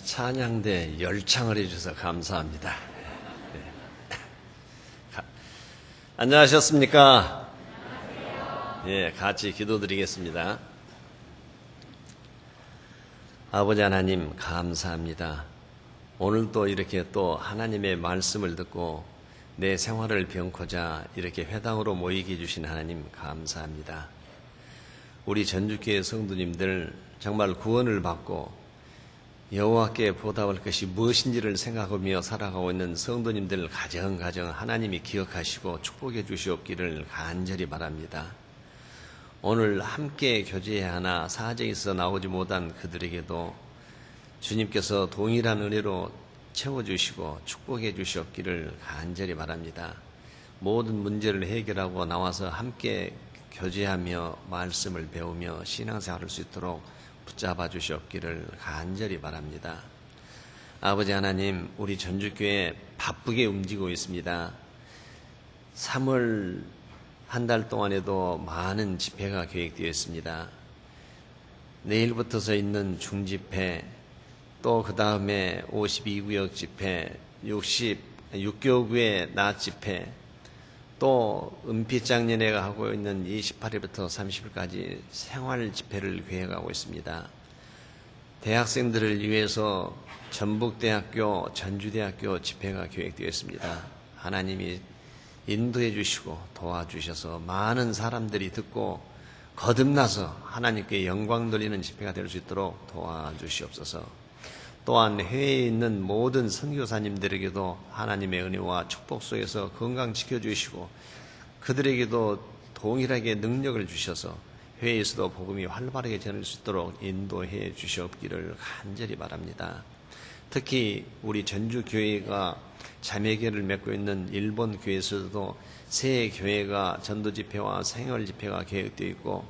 찬양대 열창을 해주셔서 감사합니다. 안녕하셨습니까? 예, 같이 기도드리겠습니다. 아버지 하나님 감사합니다. 오늘도 이렇게 또 하나님의 말씀을 듣고 내 생활을 변고자 이렇게 회당으로 모이게 해주신 하나님 감사합니다. 우리 전주교회 성도님들 정말 구원을 받고 여호와께 보답할 것이 무엇인지를 생각하며 살아가고 있는 성도님들 가정 하나님이 기억하시고 축복해 주시옵기를 간절히 바랍니다. 오늘 함께 교제해야 하나 사정에서 나오지 못한 그들에게도 주님께서 동일한 은혜로 채워주시고 축복해 주시옵기를 간절히 바랍니다. 모든 문제를 해결하고 나와서 함께 교제하며 말씀을 배우며 신앙생활을 할 수 있도록 붙잡아 주시옵기를 간절히 바랍니다. 아버지 하나님, 우리 전주교회 바쁘게 움직이고 있습니다. 3월 한 달 동안에도 많은 집회가 계획되어 있습니다. 내일부터서 있는 중집회, 또 그 다음에 52구역 집회, 6교구의 낮 집회, 또 은빛장년회가 하고 있는 28일부터 30일까지 생활 집회를 계획하고 있습니다. 대학생들을 위해서 전북대학교, 전주대학교 집회가 계획되어 있습니다. 하나님이 인도해 주시고 도와주셔서 많은 사람들이 듣고 거듭나서 하나님께 영광 돌리는 집회가 될 수 있도록 도와주시옵소서. 또한 해외에 있는 모든 선교사님들에게도 하나님의 은혜와 축복 속에서 건강 지켜주시고 그들에게도 동일하게 능력을 주셔서 해외에서도 복음이 활발하게 전할 수 있도록 인도해 주시옵기를 간절히 바랍니다. 특히 우리 전주교회가 자매교회를 맺고 있는 일본 교회에서도 새 교회가 전도집회와 생활집회가 계획되어 있고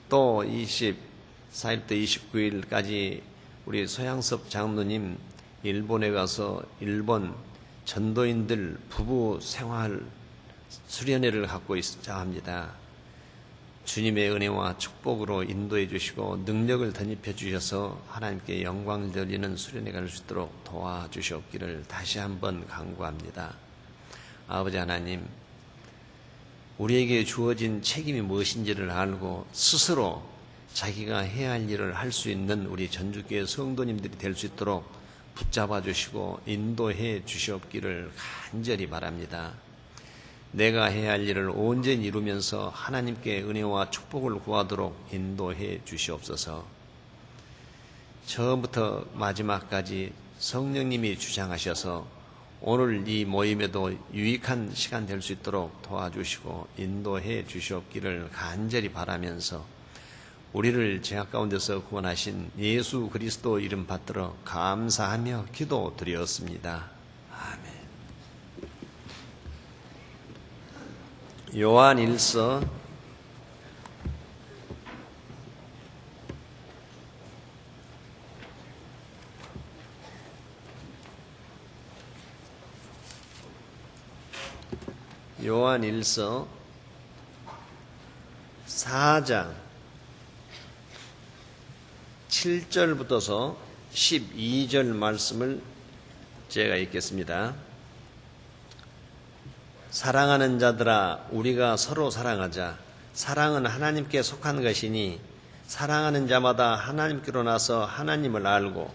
또 24일부터 29일까지 우리 소양섭 장로님 일본에 가서 일본 전도인들 부부 생활 수련회를 갖고 있자 합니다. 주님의 은혜와 축복으로 인도해 주시고 능력을 덧입혀 주셔서 하나님께 영광을 돌리는 수련회가 될 수 있도록 도와주시옵기를 다시 한번 간구합니다. 아버지 하나님, 우리에게 주어진 책임이 무엇인지를 알고 스스로 자기가 해야 할 일을 할 수 있는 우리 전주교회 성도님들이 될 수 있도록 붙잡아 주시고 인도해 주시옵기를 간절히 바랍니다. 내가 해야 할 일을 온전히 이루면서 하나님께 은혜와 축복을 구하도록 인도해 주시옵소서. 처음부터 마지막까지 성령님이 주장하셔서 오늘 이 모임에도 유익한 시간 될 수 있도록 도와주시고 인도해 주시옵기를 간절히 바라면서 우리를 죄악 가운데서 구원하신 예수 그리스도 이름 받들어 감사하며 기도드렸습니다. 아멘. 요한 1서 4장 7절부터서 12절 말씀을 제가 읽겠습니다. 사랑하는 자들아, 우리가 서로 사랑하자. 사랑은 하나님께 속한 것이니 사랑하는 자마다 하나님께로 나서 하나님을 알고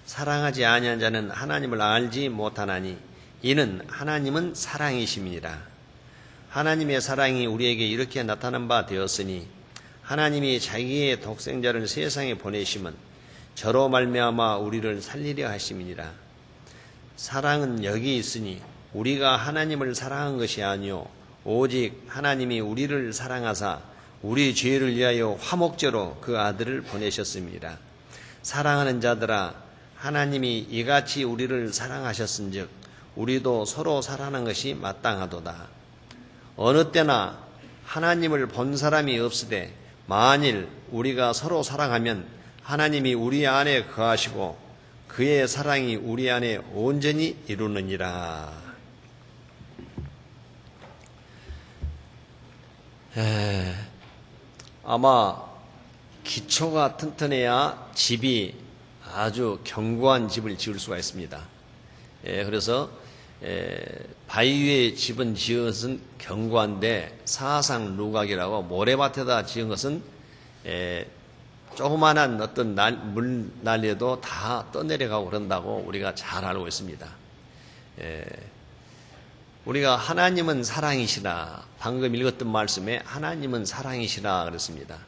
사랑하지 아니한 자는 하나님을 알지 못하나니 이는 하나님은 사랑이심이니라. 하나님의 사랑이 우리에게 이렇게 나타난 바 되었으니 하나님이 자기의 독생자를 세상에 보내심은 저로 말미암아 우리를 살리려 하심이니라. 사랑은 여기 있으니 우리가 하나님을 사랑한 것이 아니요 오직 하나님이 우리를 사랑하사 우리 죄를 위하여 화목제로 그 아들을 보내셨습니다. 사랑하는 자들아, 하나님이 이같이 우리를 사랑하셨은즉 우리도 서로 사랑하는 것이 마땅하도다. 어느 때나 하나님을 본 사람이 없으되 만일 우리가 서로 사랑하면 하나님이 우리 안에 거하시고 그의 사랑이 우리 안에 온전히 이루느니라. 아마 기초가 튼튼해야 집이 아주 견고한 집을 지을 수가 있습니다. 그래서 바위 위에 집은 지은 것은 견고한데 사상 루각이라고 모래밭에다 지은 것은 조그만한 어떤 물 난리에도 다 떠내려가고 그런다고 우리가 잘 알고 있습니다. 우리가 하나님은 사랑이시라, 방금 읽었던 말씀에 하나님은 사랑이시라 그랬습니다.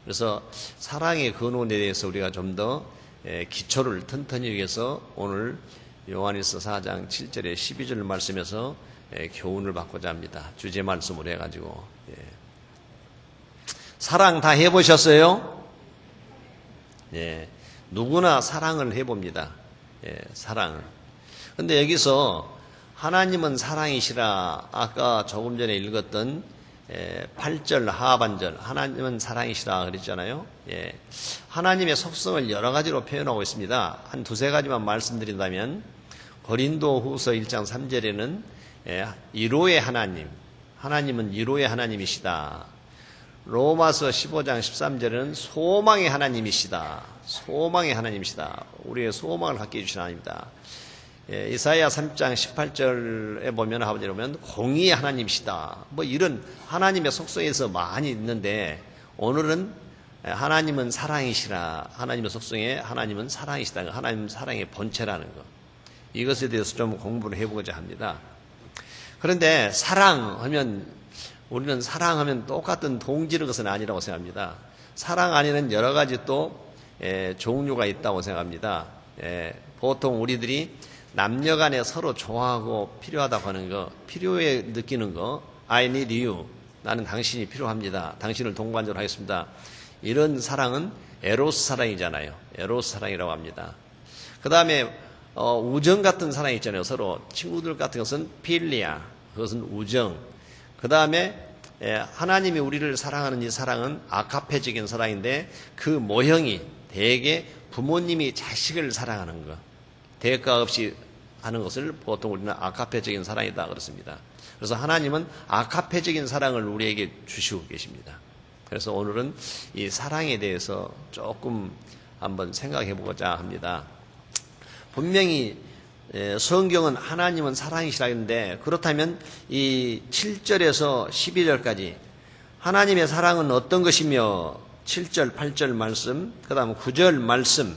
그래서 사랑의 근원에 대해서 우리가 좀 더 기초를 튼튼히 위해서 오늘 요한일서 4장 7절에 12절 말씀에서 교훈을 받고자 합니다. 주제 말씀을 해가지고. 사랑 다 해보셨어요? 누구나 사랑을 해봅니다. 사랑을. 근데 여기서 하나님은 사랑이시라, 아까 조금 전에 읽었던 8절 하반절, 하나님은 사랑이시라 그랬잖아요. 하나님의 속성을 여러 가지로 표현하고 있습니다. 한 두세 가지만 말씀드린다면, 고린도 후서 1장 3절에는 이로의 하나님, 하나님은 이로의 하나님이시다. 로마서 15장 13절에는 소망의 하나님이시다. 소망의 하나님이시다. 우리의 소망을 갖게 해주신 하나님이다. 이사야 3장 18절에 보면 아버지를 보면 공의의 하나님이시다. 뭐 이런 하나님의 속성에서 많이 있는데, 오늘은 하나님은 사랑이시라. 하나님의 속성에 하나님은 사랑이시다. 하나님은 사랑의 본체라는 것. 이것에 대해서 좀 공부를 해보고자 합니다. 그런데 사랑하면, 우리는 사랑하면 똑같은 동질의 것은 아니라고 생각합니다. 사랑 안에는 여러 가지 또 종류가 있다고 생각합니다. 보통 우리들이 남녀 간에 서로 좋아하고 필요하다고 하는 거, 필요해 느끼는 거, I need you, 나는 당신이 필요합니다, 당신을 동반자로 하겠습니다, 이런 사랑은 에로스 사랑이잖아요. 에로스 사랑이라고 합니다. 그 다음에 우정 같은 사랑이 있잖아요. 서로 친구들 같은 것은 필리아, 그것은 우정. 그 다음에 하나님이 우리를 사랑하는 이 사랑은 아카페적인 사랑인데, 그 모형이 대개 부모님이 자식을 사랑하는 것, 대가 없이 하는 것을 보통 우리는 아카페적인 사랑이다 그렇습니다. 그래서 하나님은 아카페적인 사랑을 우리에게 주시고 계십니다. 그래서 오늘은 이 사랑에 대해서 조금 한번 생각해 보고자 합니다. 분명히 성경은 하나님은 사랑이시라 했는데, 그렇다면 이 7절에서 12절까지 하나님의 사랑은 어떤 것이며, 7절, 8절 말씀, 그 다음 9절 말씀,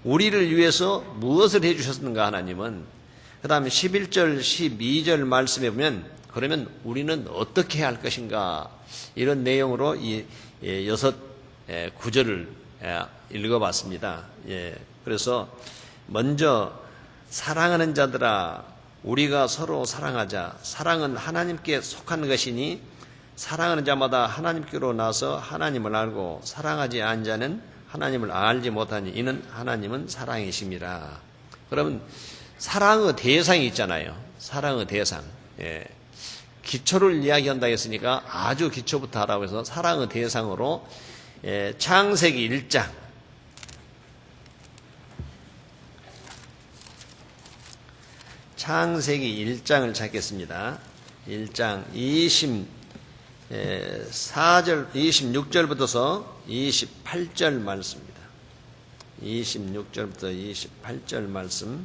우리를 위해서 무엇을 해주셨는가 하나님은, 그 다음에 11절, 12절 말씀에 보면 그러면 우리는 어떻게 해야 할 것인가, 이런 내용으로 이 9절을 읽어봤습니다. 그래서 먼저 사랑하는 자들아, 우리가 서로 사랑하자. 사랑은 하나님께 속한 것이니 사랑하는 자마다 하나님께로 나서 하나님을 알고, 사랑하지 않은 자는 하나님을 알지 못하니 이는 하나님은 사랑이심이라. 그러면 사랑의 대상이 있잖아요. 사랑의 대상. 기초를 이야기한다 했으니까 아주 기초부터 하라고 해서 사랑의 대상으로 창세기 1장, 창세기 1장을 찾겠습니다. 1장 24절, 26절부터서 28절 말씀입니다. 26절부터 28절 말씀.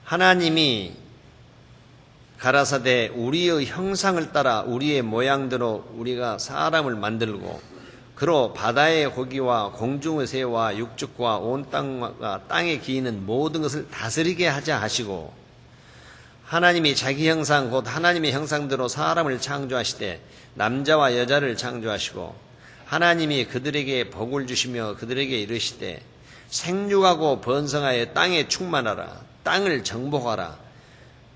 하나님이 가라사대 우리의 형상을 따라 우리의 모양대로 우리가 사람을 만들고, 그로 바다의 고기와 공중의 새와 육축과 온 땅과 땅에 기이는 모든 것을 다스리게 하자 하시고, 하나님이 자기 형상 곧 하나님의 형상대로 사람을 창조하시되 남자와 여자를 창조하시고, 하나님이 그들에게 복을 주시며 그들에게 이르시되 생육하고 번성하여 땅에 충만하라. 땅을 정복하라.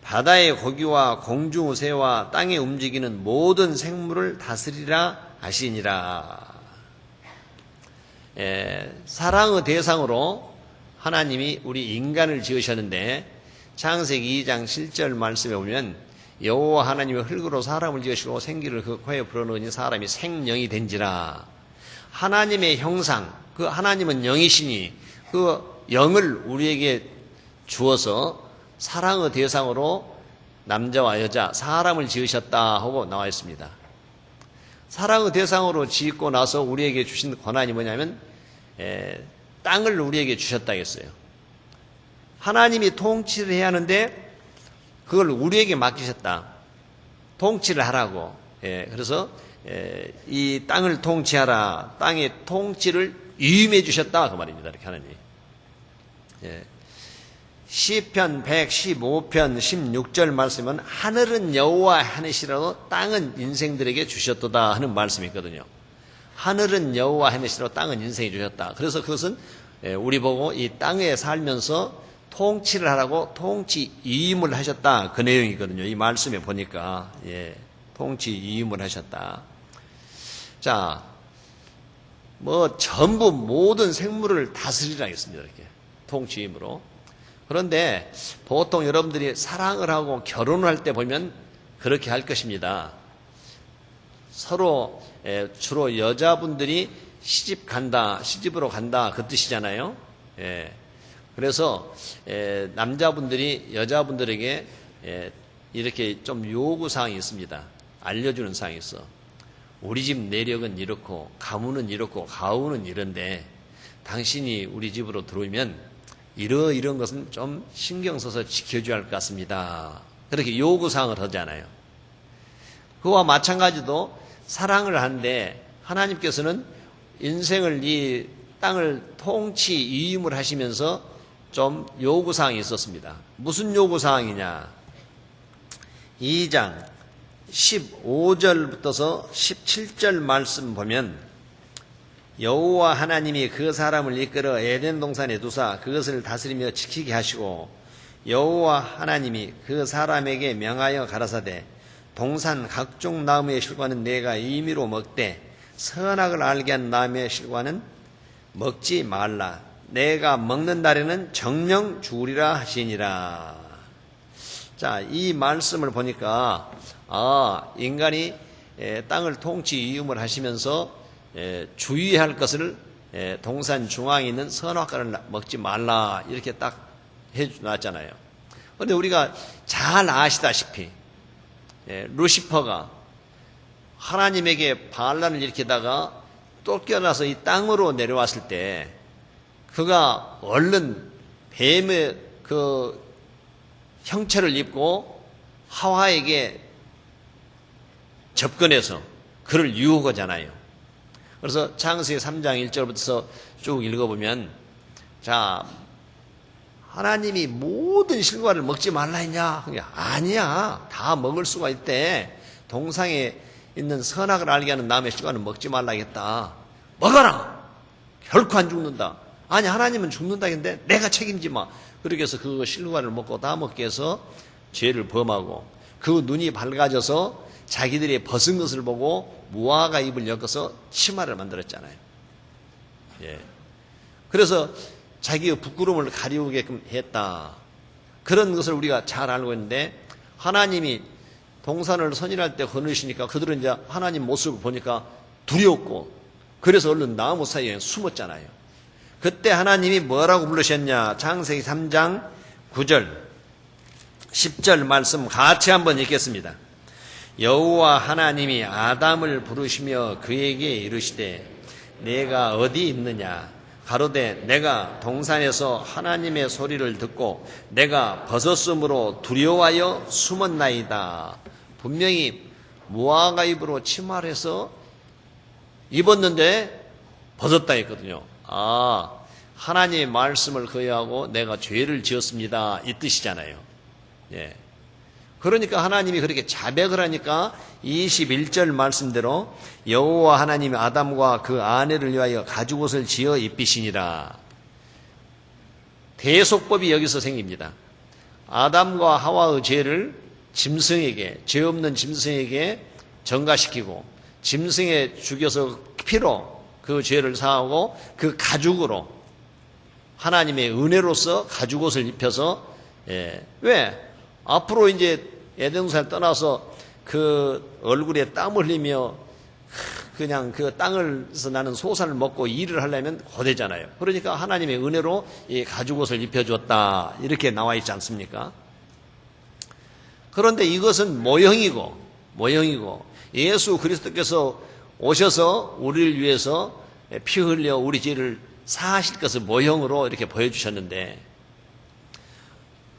바다의 고기와 공중의 새와 땅에 움직이는 모든 생물을 다스리라 하시니라. 사랑의 대상으로 하나님이 우리 인간을 지으셨는데, 창세기 2장 7절 말씀에 보면 여호와 하나님이 흙으로 사람을 지으시고 생기를 그 코에 불어넣으니 사람이 생명이 된지라. 하나님의 형상, 그 하나님은 영이시니 그 영을 우리에게 주어서 사랑의 대상으로 남자와 여자, 사람을 지으셨다 하고 나와 있습니다. 사랑의 대상으로 짓고 나서 우리에게 주신 권한이 뭐냐면 땅을 우리에게 주셨다 했어요. 하나님이 통치를 해야 하는데 그걸 우리에게 맡기셨다. 통치를 하라고. 그래서 이 땅을 통치하라. 땅의 통치를 위임해 주셨다 그 말입니다. 이렇게 하나님이. 시편 115편 16절 말씀은 하늘은 여호와 하늘이시라도 땅은 인생들에게 주셨도다 하는 말씀이 있거든요. 하늘은 여호와 하늘이시라도 땅은 인생이 주셨다. 그래서 그것은 우리 보고 이 땅에 살면서 통치를 하라고 통치 위임을 하셨다 그 내용이거든요. 이 말씀에 보니까 통치 위임을 하셨다. 자, 뭐 전부 모든 생물을 다스리라 했습니다. 이렇게 통치 위임으로. 그런데 보통 여러분들이 사랑을 하고 결혼을 할 때 보면 그렇게 할 것입니다. 서로 주로 여자분들이 시집으로 간다 그 뜻이잖아요. 그래서 남자분들이 여자분들에게 이렇게 좀 요구사항이 있습니다. 알려주는 사항이 있어. 우리 집 내력은 이렇고 가문은 이렇고 가우는 이런데 당신이 우리 집으로 들어오면 이런 것은 좀 신경 써서 지켜줘야 할 것 같습니다. 그렇게 요구사항을 하잖아요. 그와 마찬가지도 사랑을 하는데 하나님께서는 인생을 이 땅을 통치 위임을 하시면서 좀 요구사항이 있었습니다. 무슨 요구사항이냐? 2장 15절부터서 17절 말씀 보면 여호와 하나님이 그 사람을 이끌어 에덴 동산에 두사 그것을 다스리며 지키게 하시고 여호와 하나님이 그 사람에게 명하여 가라사대 동산 각종 나무의 실과는 내가 임의로 먹되 선악을 알게 한 나무의 실과는 먹지 말라. 내가 먹는 날에는 정령 죽으리라 하시니라. 자, 이 말씀을 보니까 인간이 땅을 통치 위임을 하시면서 주의할 것을 동산 중앙에 있는 선악과를 먹지 말라 이렇게 딱 해놨잖아요. 그런데 우리가 잘 아시다시피 루시퍼가 하나님에게 반란을 일으키다가 쫓겨나서 이 땅으로 내려왔을 때 그가 얼른 뱀의 그 형체를 입고 하와에게 접근해서 그를 유혹하잖아요. 그래서 창세기 3장 1절부터 쭉 읽어보면 자, 하나님이 모든 실과를 먹지 말라 했냐? 아니야. 다 먹을 수가 있대. 동상에 있는 선악을 알게 하는 나무의 실과는 먹지 말라 했다. 먹어라. 결코 안 죽는다. 아니 하나님은 죽는다 했는데 내가 책임지 마. 그렇게 해서 그 실과를 먹고 다 먹게 해서 죄를 범하고 그 눈이 밝아져서 자기들이 벗은 것을 보고 무화과 잎을 엮어서 치마를 만들었잖아요. 그래서 자기의 부끄러움을 가리우게끔 했다. 그런 것을 우리가 잘 알고 있는데 하나님이 동산을 선인할 때 거느시니까 그들은 이제 하나님 모습을 보니까 두려웠고 그래서 얼른 나무 사이에 숨었잖아요. 그때 하나님이 뭐라고 부르셨냐? 창세기 3장 9절 10절 말씀 같이 한번 읽겠습니다. 여호와 하나님이 아담을 부르시며 그에게 이르시되 내가 어디 있느냐? 가로되 내가 동산에서 하나님의 소리를 듣고 내가 벗었으므로 두려워하여 숨었나이다. 분명히 무화과 잎으로 치마를 해서 입었는데 벗었다 했거든요. 하나님의 말씀을 거역하고 내가 죄를 지었습니다. 이 뜻이잖아요. 그러니까 하나님이 그렇게 자백을 하니까 21절 말씀대로 여호와 하나님이 아담과 그 아내를 위하여 가죽옷을 지어 입히시니라. 대속법이 여기서 생깁니다. 아담과 하와의 죄를 짐승에게, 죄 없는 짐승에게 전가시키고 짐승에 죽여서 피로 그 죄를 사하고 그 가죽으로 하나님의 은혜로서 가죽옷을 입혀서 왜? 앞으로 이제 에덴동산을 떠나서 그 얼굴에 땀 흘리며 그냥 그 땅에서 나는 소산을 먹고 일을 하려면 고되잖아요. 그러니까 하나님의 은혜로 이 가죽옷을 입혀줬다 이렇게 나와 있지 않습니까? 그런데 이것은 모형이고 예수 그리스도께서 오셔서 우리를 위해서 피 흘려 우리 죄를 사하실 것을 모형으로 이렇게 보여주셨는데,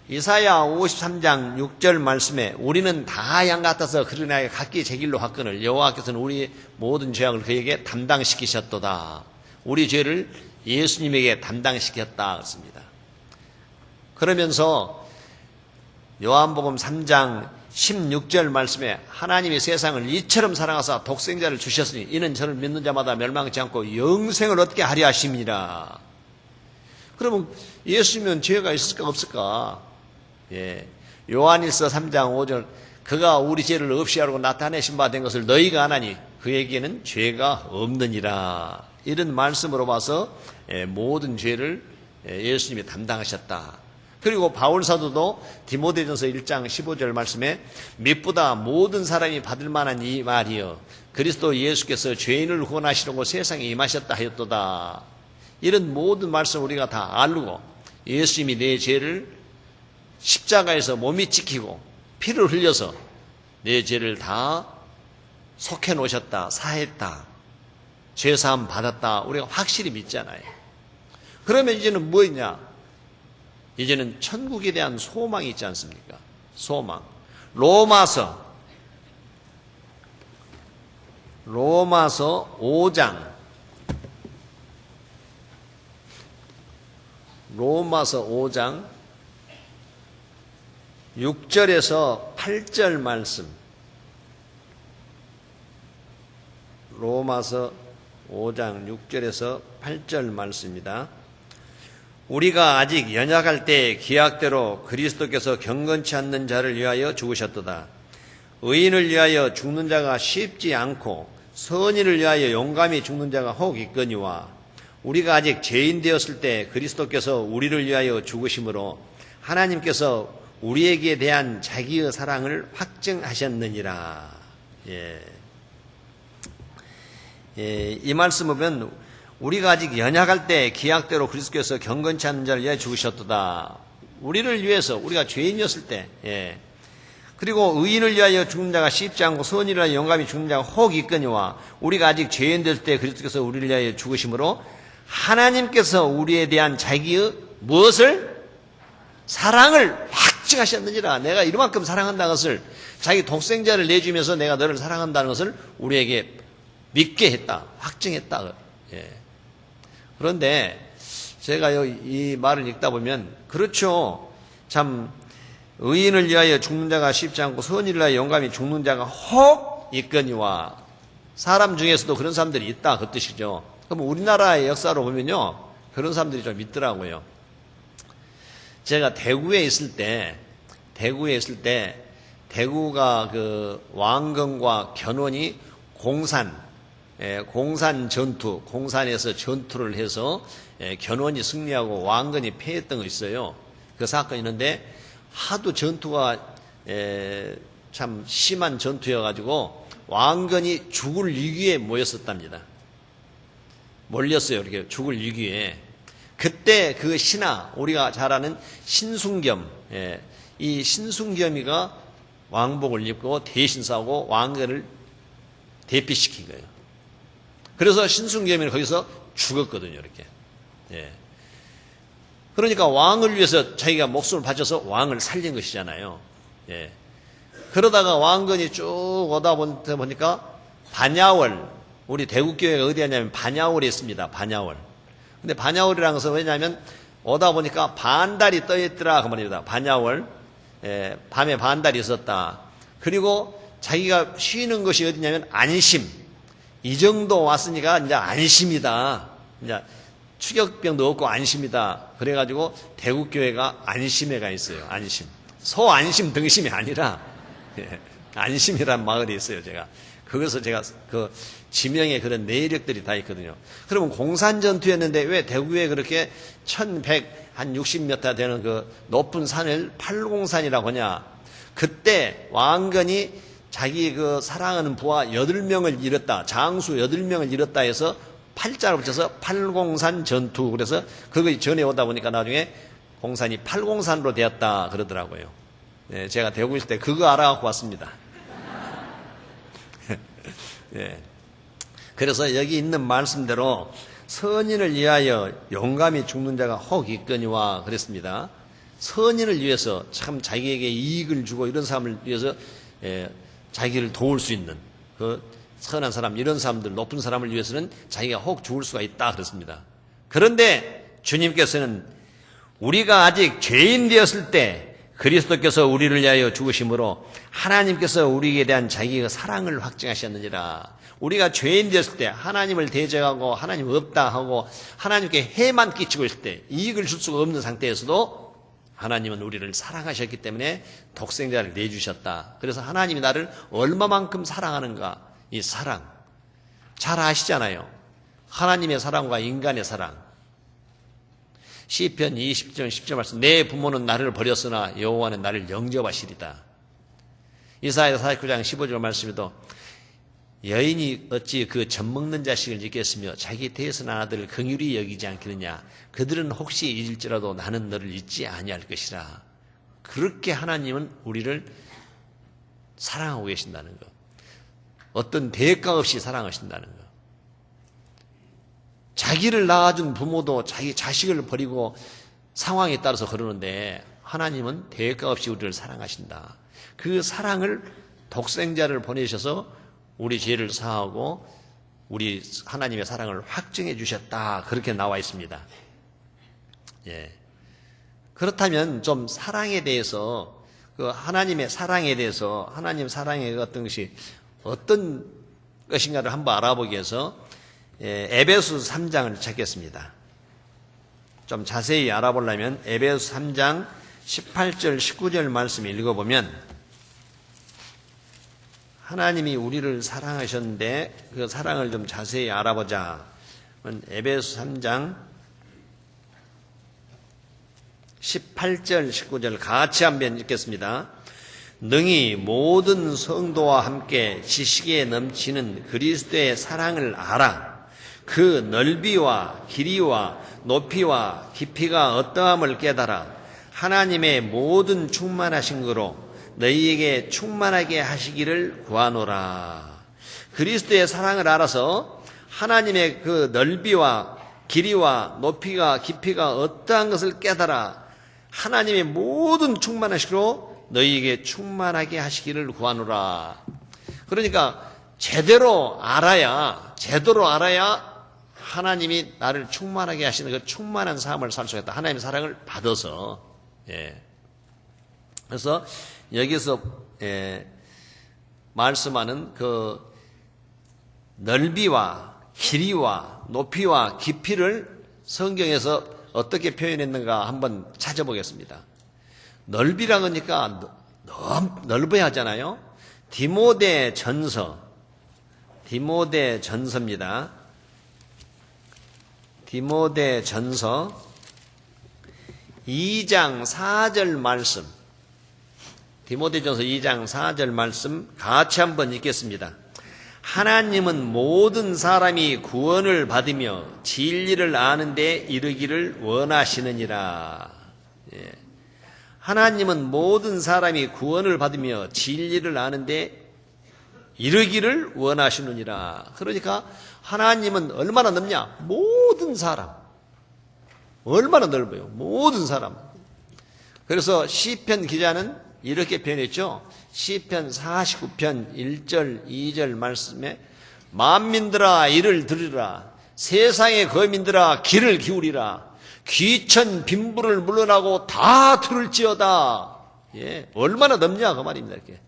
이사야 53장 6절 말씀에 우리는 다 양 같아서 그러나 각기 제 길로 갔거늘 여호와께서는 우리 모든 죄악을 그에게 담당시키셨도다. 우리 죄를 예수님에게 담당시켰다 그렇습니다. 그러면서 요한복음 3장 16절 말씀에 하나님이 세상을 이처럼 사랑하사 독생자를 주셨으니 이는 저를 믿는 자마다 멸망치 않고 영생을 얻게 하려 하심이라. 그러면 예수님은 죄가 있을까 없을까? 예. 요한일서 3장 5절 그가 우리 죄를 없이 하려고 나타내신 바 된 것을 너희가 아나니 그에게는 죄가 없느니라. 이런 말씀으로 봐서 모든 죄를 예수님이 담당하셨다. 그리고 바울 사도도 디모데전서 1장 15절 말씀에 mit보다 모든 사람이 받을 만한 이 말이여 그리스도 예수께서 죄인을 구원하시려고 세상에 임하셨다 하였도다. 이런 모든 말씀 우리가 다 알고 예수님이 내 죄를 십자가에서 몸이 지키고 피를 흘려서 내 죄를 다 속해 놓으셨다, 사했다, 죄사함 받았다 우리가 확실히 믿잖아요. 그러면 이제는 뭐 있냐? 이제는 천국에 대한 소망이 있지 않습니까? 소망. 로마서 5장 로마서 5장 6절에서 8절 말씀. 로마서 5장 6절에서 8절 말씀입니다. 우리가 아직 연약할 때 기약대로 그리스도께서 경건치 않는 자를 위하여 죽으셨도다. 의인을 위하여 죽는 자가 쉽지 않고 선인을 위하여 용감히 죽는 자가 혹 있거니와 우리가 아직 죄인 되었을 때 그리스도께서 우리를 위하여 죽으심으로 하나님께서 우리에게 대한 자기의 사랑을 확증하셨느니라. 이 말씀 보면 우리가 아직 연약할 때 기약대로 그리스도께서 경건치 않는 자를 위하여 죽으셨도다. 우리를 위해서 우리가 죄인이었을 때 그리고 의인을 위하여 죽는 자가 쉽지 않고 선인을 위하여 용감히 죽는 자가 혹 있거니와 우리가 아직 죄인 될 때 그리스도께서 우리를 위하여 죽으심으로 하나님께서 우리에 대한 자기의 무엇을? 사랑을 확증하셨느니라. 내가 이만큼 사랑한다는 것을 자기 독생자를 내주면서 내가 너를 사랑한다는 것을 우리에게 믿게 했다. 확증했다. 그런데 제가 이 말을 읽다 보면 그렇죠. 참 의인을 위하여 죽는 자가 쉽지 않고 선인을 위하여 용감히 죽는 자가 혹 있거니와 사람 중에서도 그런 사람들이 있다 그 뜻이죠. 그럼 우리나라의 역사로 보면요 그런 사람들이 좀 있더라고요. 제가 대구에 있을 때 대구가 그 왕건과 견훤이 공산 전투, 공산에서 전투를 해서 견훤이 승리하고 왕건이 패했던 거 있어요. 그 사건이 있는데 하도 전투가 참 심한 전투여가지고 왕건이 죽을 위기에 모였었답니다. 몰렸어요. 이렇게 죽을 위기에. 그때 그 신하, 우리가 잘 아는 신순겸, 이 신순겸이가 왕복을 입고 대신 싸우고 왕건을 대피시킨 거예요. 그래서 신순겸이는 거기서 죽었거든요, 이렇게. 그러니까 왕을 위해서 자기가 목숨을 바쳐서 왕을 살린 것이잖아요. 그러다가 왕건이 쭉 오다 보니까 반야월, 우리 대구교회가 어디였냐면 반야월에 있습니다, 반야월. 근데 반야월이라는 것은 왜냐하면 오다 보니까 반달이 떠있더라 그 말입니다. 반야월. 밤에 반달이 있었다. 그리고 자기가 쉬는 것이 어디냐면 안심. 이 정도 왔으니까 이제 안심이다. 이제 추격병도 없고 안심이다. 그래가지고 대구교회가 안심회가 있어요. 안심. 소안심 등심이 아니라 안심이라는 마을이 있어요. 그것을 제가 그 지명에 그런 내력들이 다 있거든요. 그러면 공산전투였는데 왜 대구에 그렇게 1160몇 타 되는 그 높은 산을 팔공산이라고 하냐? 그때 왕건이 자기 그 사랑하는 부하 8명을 잃었다. 장수 8명을 잃었다 해서 팔자를 붙여서 팔공산 전투. 그래서 그거 전에 오다 보니까 나중에 공산이 팔공산으로 되었다 그러더라고요. 제가 대구에 있을 때 그거 알아갖고 왔습니다. 그래서 여기 있는 말씀대로 선인을 위하여 용감히 죽는 자가 혹 있거니와 그랬습니다. 선인을 위해서 참 자기에게 이익을 주고 이런 사람을 위해서 자기를 도울 수 있는 그 선한 사람, 이런 사람들, 높은 사람을 위해서는 자기가 혹 죽을 수가 있다 그렇습니다. 그런데 주님께서는 우리가 아직 죄인 되었을 때 그리스도께서 우리를 위하여 죽으심으로 하나님께서 우리에 대한 자기의 사랑을 확증하셨느니라. 우리가 죄인 되었을 때 하나님을 대적하고 하나님 없다 하고 하나님께 해만 끼치고 있을 때 이익을 줄 수가 없는 상태에서도 하나님은 우리를 사랑하셨기 때문에 독생자를 내주셨다. 그래서 하나님이 나를 얼마만큼 사랑하는가, 이 사랑 잘 아시잖아요. 하나님의 사랑과 인간의 사랑. 시편 20장 10절 말씀, 내 부모는 나를 버렸으나 여호와는 나를 영접하시리다. 이사야 49장 15절 말씀에도 여인이 어찌 그 젖먹는 자식을 잊겠으며 자기 태어난 아들을 긍휼히 여기지 않겠느냐. 그들은 혹시 잊을지라도 나는 너를 잊지 아니할 것이라. 그렇게 하나님은 우리를 사랑하고 계신다는 것. 어떤 대가 없이 사랑하신다는 것. 자기를 낳아준 부모도 자기 자식을 버리고 상황에 따라서 그러는데 하나님은 대가 없이 우리를 사랑하신다. 그 사랑을 독생자를 보내셔서 우리 죄를 사하고 우리 하나님의 사랑을 확증해 주셨다. 그렇게 나와 있습니다. 예. 그렇다면 좀 사랑에 대해서, 그 하나님의 사랑에 대해서, 하나님 사랑의 어떤 것이 어떤 것인가를 한번 알아보기 위해서 에베소 3장을 찾겠습니다. 좀 자세히 알아보려면 에베소 3장 18절 19절 말씀 읽어보면 하나님이 우리를 사랑하셨는데 그 사랑을 좀 자세히 알아보자. 에베소 3장 18절 19절 같이 한번 읽겠습니다. 능히 모든 성도와 함께 지식에 넘치는 그리스도의 사랑을 알아. 그 넓이와 길이와 높이와 깊이가 어떠함을 깨달아 하나님의 모든 충만하신 거로 너희에게 충만하게 하시기를 구하노라. 그리스도의 사랑을 알아서 하나님의 그 넓이와 길이와 높이가 깊이가 어떠한 것을 깨달아 하나님의 모든 충만하시기로 너희에게 충만하게 하시기를 구하노라. 그러니까 제대로 알아야 하나님이 나를 충만하게 하시는 그 충만한 삶을 살 수 있다. 하나님의 사랑을 받아서. 예. 그래서 여기서 말씀하는 그 넓이와 길이와 높이와 깊이를 성경에서 어떻게 표현했는가 한번 찾아보겠습니다. 넓이라 그러니까 넓어야 하잖아요. 디모데 전서입니다. 디모데 전서 2장 4절 말씀. 디모데전서 2장 4절 말씀 같이 한번 읽겠습니다. 하나님은 모든 사람이 구원을 받으며 진리를 아는 데 이르기를 원하시느니라. 예. 하나님은 모든 사람이 구원을 받으며 진리를 아는 데 이르기를 원하시느니라. 그러니까 하나님은 얼마나 넓냐? 모든 사람. 얼마나 넓어요? 모든 사람. 그래서 시편 기자는 이렇게 표현했죠. 시편 49편 1절 2절 말씀에 만민들아 이를 들으라. 세상의 거민들아 귀를 기울이라. 귀천 빈부를 물러나고 다 들을지어다. 예, 얼마나 넓냐 그 말입니다. 이렇게.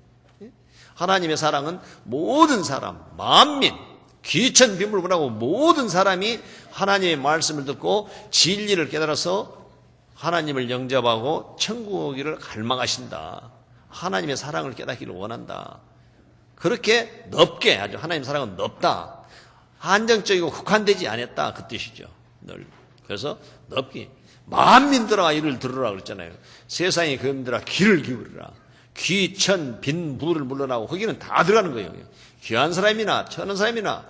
하나님의 사랑은 모든 사람, 만민, 귀천 빈부를 물러나고 모든 사람이 하나님의 말씀을 듣고 진리를 깨달아서 하나님을 영접하고 천국 오기를 갈망하신다. 하나님의 사랑을 깨닫기를 원한다. 그렇게 넓게 아주 하나님의 사랑은 넓다. 한정적이고 국한되지 않았다. 그 뜻이죠. 그래서 넓게 만민들아 이를 들으라 그랬잖아요. 세상의 거민들아 귀를 기울이라. 귀천 빈부를 물러나고 거기는 다 들어가는 거예요. 귀한 사람이나 천한 사람이나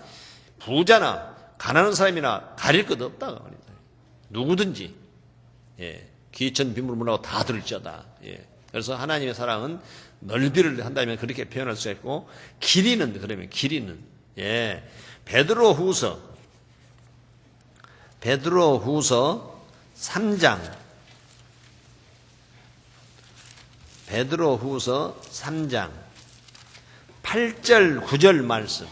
부자나 가난한 사람이나 가릴 것 없다. 누구든지 예, 귀천 빈부를 물러나고 다 들을지어다. 예. 그래서 하나님의 사랑은 넓이를 한다면 그렇게 표현할 수 있고 길이는 그러면 길이는 예, 베드로후서 3장 베드로후서 3장 8절 9절 말씀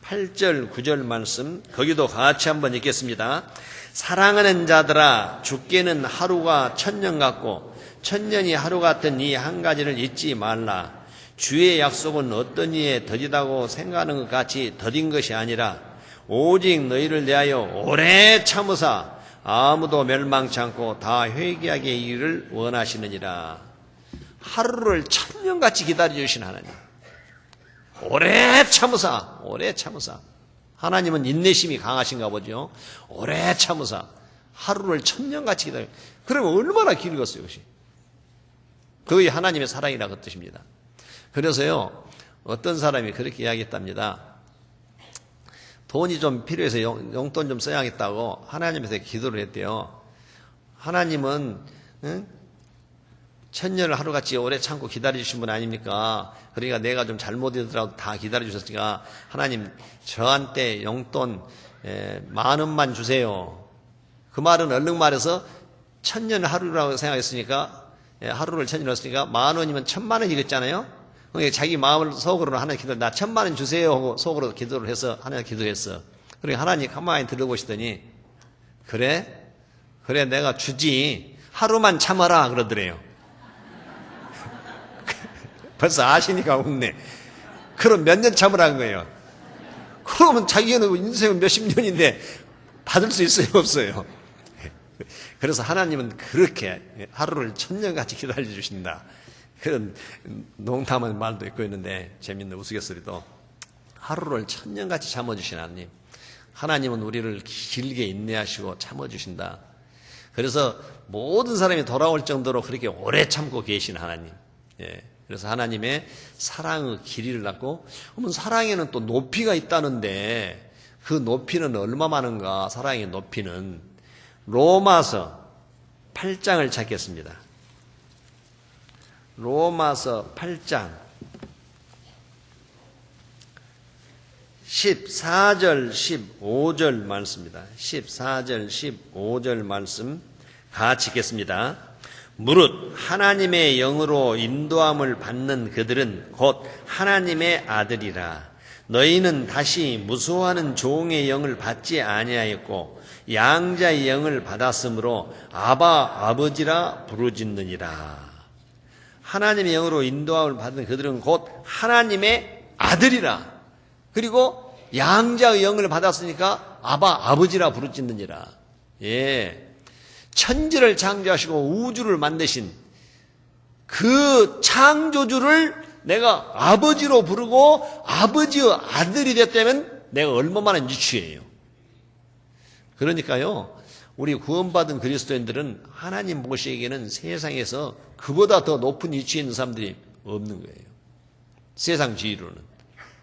8절 9절 말씀 거기도 같이 한번 읽겠습니다. 사랑하는 자들아 주께는 하루가 천년 같고 천년이 하루 같은 이 한 가지를 잊지 말라. 주의 약속은 어떤 이에 더디다고 생각하는 것 같이 더딘 것이 아니라 오직 너희를 대하여 오래 참으사 아무도 멸망치 않고 다 회개하게 이르기를 원하시느니라. 하루를 천년같이 기다려주신 하나님, 오래 참으사 하나님은 인내심이 강하신가 보죠. 오래 참으사 하루를 천년같이 기다려. 그러면 얼마나 길겠어요, 이것이. 그게 하나님의 사랑이라 그 뜻입니다. 그래서요, 어떤 사람이 그렇게 이야기했답니다. 돈이 좀 필요해서 용돈 좀 써야겠다고 하나님한테 기도를 했대요. 하나님은 천년을 하루같이 오래 참고 기다려주신 분 아닙니까? 그러니까 내가 좀 잘못이더라도 다 기다려주셨으니까 하나님 저한테 용돈 10,000원만 주세요. 그 말은 얼른 말해서 천년 하루라고 생각했으니까 하루를 천년으로 했으니까 10,000원이면 10,000,000원이겠잖아요. 그러니까 자기 마음을 속으로는 하나님 기도, 나 10,000,000원 주세요 하고 속으로 기도를 해서 하나님 기도했어. 그러니까 하나님 가만히 들어보시더니 그래 내가 주지 하루만 참아라 그러더래요. 벌써 아시니까 웃네. 그럼 몇 년 참으라는 거예요. 그러면 자기는 인생은 몇십 년인데 받을 수 있어요 없어요? 그래서 하나님은 그렇게 하루를 천년같이 기다려주신다. 그런 농담한 말도 있고 있는데 재밌는 우스갯소리도 하루를 천년같이 참아주신 하나님. 하나님은 우리를 길게 인내하시고 참아주신다. 그래서 모든 사람이 돌아올 정도로 그렇게 오래 참고 계신 하나님. 그래서 하나님의 사랑의 길이를 낳고, 그러면 사랑에는 또 높이가 있다는데 그 높이는 얼마 많은가? 사랑의 높이는 로마서 8장을 찾겠습니다. 로마서 8장 14절 15절 말씀입니다. 14절 15절 말씀 같이 읽겠습니다. 무릇 하나님의 영으로 인도함을 받는 그들은 곧 하나님의 아들이라. 너희는 다시 무수하는 종의 영을 받지 아니하였고 양자의 영을 받았으므로 아바 아버지라 부르짖느니라. 하나님의 영으로 인도함을 받은 그들은 곧 하나님의 아들이라. 그리고 양자의 영을 받았으니까 아바 아버지라 부르짖느니라. 천지를 창조하시고 우주를 만드신 그 창조주를 내가 아버지로 부르고 아버지의 아들이 됐다면 내가 얼마나 유치해요. 그러니까요, 우리 구원받은 그리스도인들은 하나님 보시기에는 세상에서 그보다 더 높은 위치에 있는 사람들이 없는 거예요. 세상 지위로는.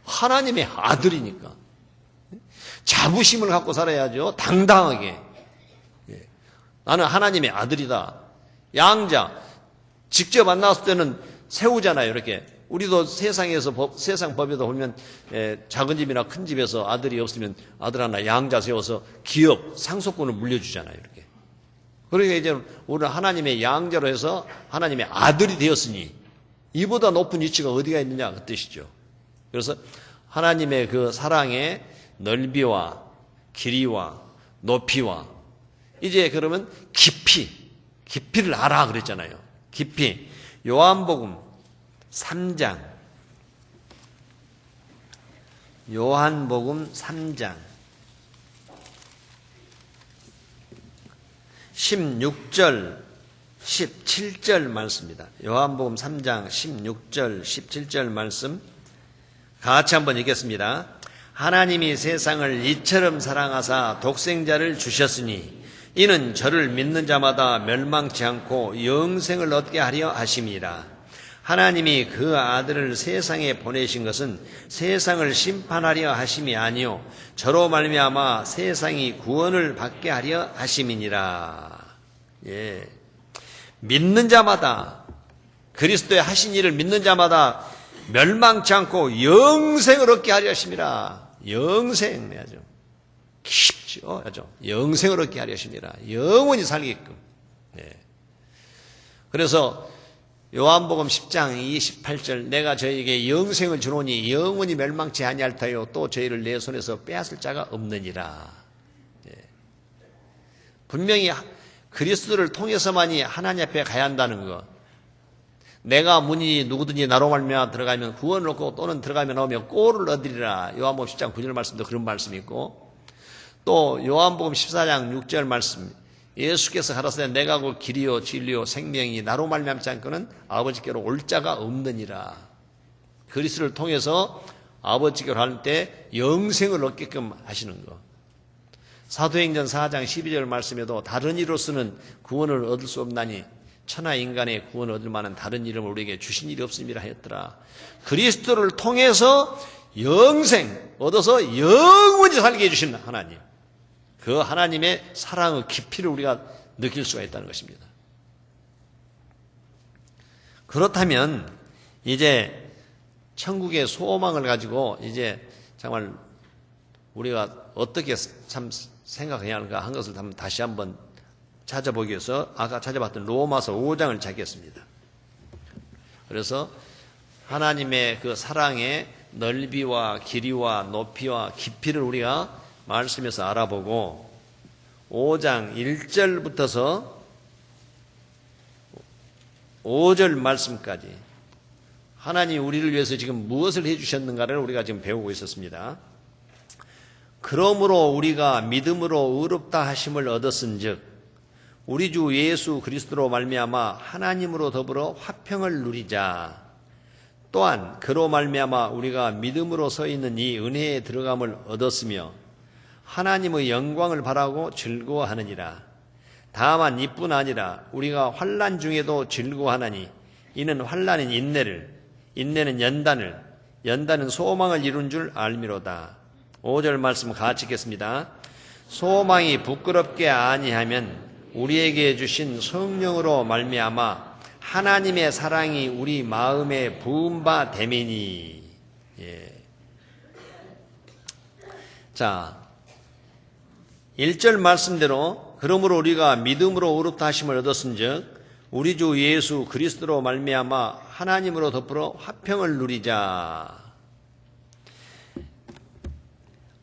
하나님의 아들이니까. 자부심을 갖고 살아야죠. 당당하게. 나는 하나님의 아들이다. 양자. 직접 만났을 때는 세우잖아요. 이렇게. 우리도 세상에서 세상 법에도 보면 작은 집이나 큰 집에서 아들이 없으면 아들 하나 양자 세워서 기업, 상속권을 물려주잖아요. 이렇게. 그러니까 이제 우리는 하나님의 양자로 해서 하나님의 아들이 되었으니 이보다 높은 위치가 어디가 있느냐 그 뜻이죠. 그래서 하나님의 그 사랑의 넓이와 길이와 높이와 이제 그러면 깊이를 알아 그랬잖아요. 깊이. 요한복음 3장 16절 17절 말씀입니다. 요한복음 3장 16절 17절 말씀 같이 한번 읽겠습니다. 하나님이 세상을 이처럼 사랑하사 독생자를 주셨으니 이는 저를 믿는 자마다 멸망치 않고 영생을 얻게 하려 하심이라. 하나님이 그 아들을 세상에 보내신 것은 세상을 심판하려 하심이 아니요 저로 말미암아 세상이 구원을 받게 하려 하심이니라. 믿는 자마다 그리스도의 하신 일을 믿는 자마다 멸망치 않고 영생을 얻게 하려 하심이라. 영생 해야죠. 깊죠. 하죠. 영생을 얻게 하려 하심이라. 영원히 살게끔. 네. 그래서 요한복음 10장 28절 내가 저에게 영생을 주노니 영원히 멸망치 아니할 터요 또 저희를 내 손에서 빼앗을 자가 없느니라. 네. 분명히 그리스도를 통해서만이 하나님 앞에 가야 한다는 것. 내가 문이 누구든지 나로 말미암아 들어가면 구원을 얻고 또는 들어가면 나오면 꼴을 얻으리라. 요한복음 10장 9절 말씀도 그런 말씀이 있고 또 요한복음 14장 6절 말씀 예수께서 가라사대 내가 그 길이요 진리요 생명이 나로 말미암지 않고는 아버지께로 올 자가 없느니라. 그리스도를 통해서 아버지께로 할 때 영생을 얻게끔 하시는 것. 사도행전 4장 12절 말씀에도 다른 이로서는 구원을 얻을 수 없나니 천하 인간의 구원을 얻을 만한 다른 이름을 우리에게 주신 일이 없음이라 하였더라. 그리스도를 통해서 영생 얻어서 영원히 살게 해주신 하나님. 그 하나님의 사랑의 깊이를 우리가 느낄 수가 있다는 것입니다. 그렇다면 이제 천국의 소망을 가지고 이제 정말 우리가 어떻게 참 생각해야 하는가 한 것을 다시 한번 찾아보기 위해서 아까 찾아봤던 로마서 5장을 찾겠습니다. 그래서 하나님의 그 사랑의 넓이와 길이와 높이와 깊이를 우리가 말씀에서 알아보고 5장 1절부터서 5절 말씀까지 하나님 우리를 위해서 지금 무엇을 해주셨는가를 우리가 지금 배우고 있었습니다. 그러므로 우리가 믿음으로 의롭다 하심을 얻었은즉 우리 주 예수 그리스도로 말미암아 하나님으로 더불어 화평을 누리자. 또한 그로 말미암아 우리가 믿음으로 서 있는 이 은혜에 들어감을 얻었으며 하나님의 영광을 바라고 즐거워하느니라. 다만 이뿐 아니라 우리가 환난 중에도 즐거워하나니 이는 환난은 인내를, 인내는 연단을, 연단은 소망을 이룬 줄 알미로다. 5절 말씀 같이 읽겠습니다. 소망이 부끄럽게 아니하면 우리에게 주신 성령으로 말미암아 하나님의 사랑이 우리 마음에 부은 바 됨이니. 예. 자, 1절 말씀대로 그러므로 우리가 믿음으로 의롭다 하심을 얻었은즉 우리 주 예수 그리스도로 말미암아 하나님으로 더불어 화평을 누리자.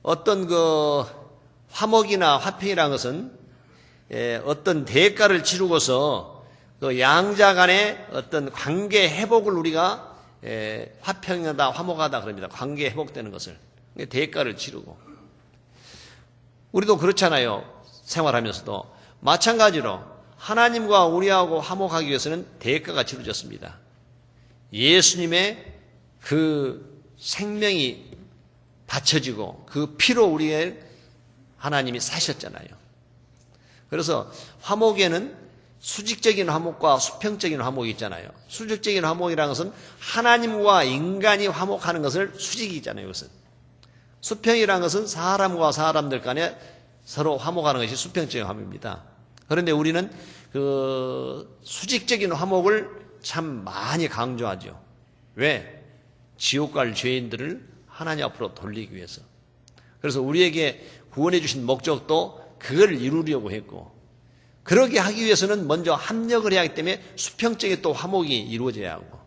어떤 그 화목이나 화평이라는 것은 어떤 대가를 치르고서 그 양자 간의 어떤 관계 회복을 우리가 화평하다, 화목하다 그럽니다. 관계 회복되는 것을. 대가를 치르고. 우리도 그렇잖아요. 생활하면서도. 마찬가지로 하나님과 우리하고 화목하기 위해서는 대가가 치러졌습니다. 예수님의 그 생명이 바쳐지고 그 피로 우리의 하나님이 사셨잖아요. 그래서 화목에는 수직적인 화목과 수평적인 화목이 있잖아요. 수직적인 화목이라는 것은 하나님과 인간이 화목하는 것을 수직이잖아요. 이것은. 수평이라는 것은 사람과 사람들 간에 서로 화목하는 것이 수평적인 화목입니다. 그런데 우리는 그 수직적인 화목을 참 많이 강조하죠. 왜? 지옥 갈 죄인들을 하나님 앞으로 돌리기 위해서. 그래서 우리에게 구원해 주신 목적도 그걸 이루려고 했고, 그러게 하기 위해서는 먼저 합력을 해야 하기 때문에 수평적인 또 화목이 이루어져야 하고,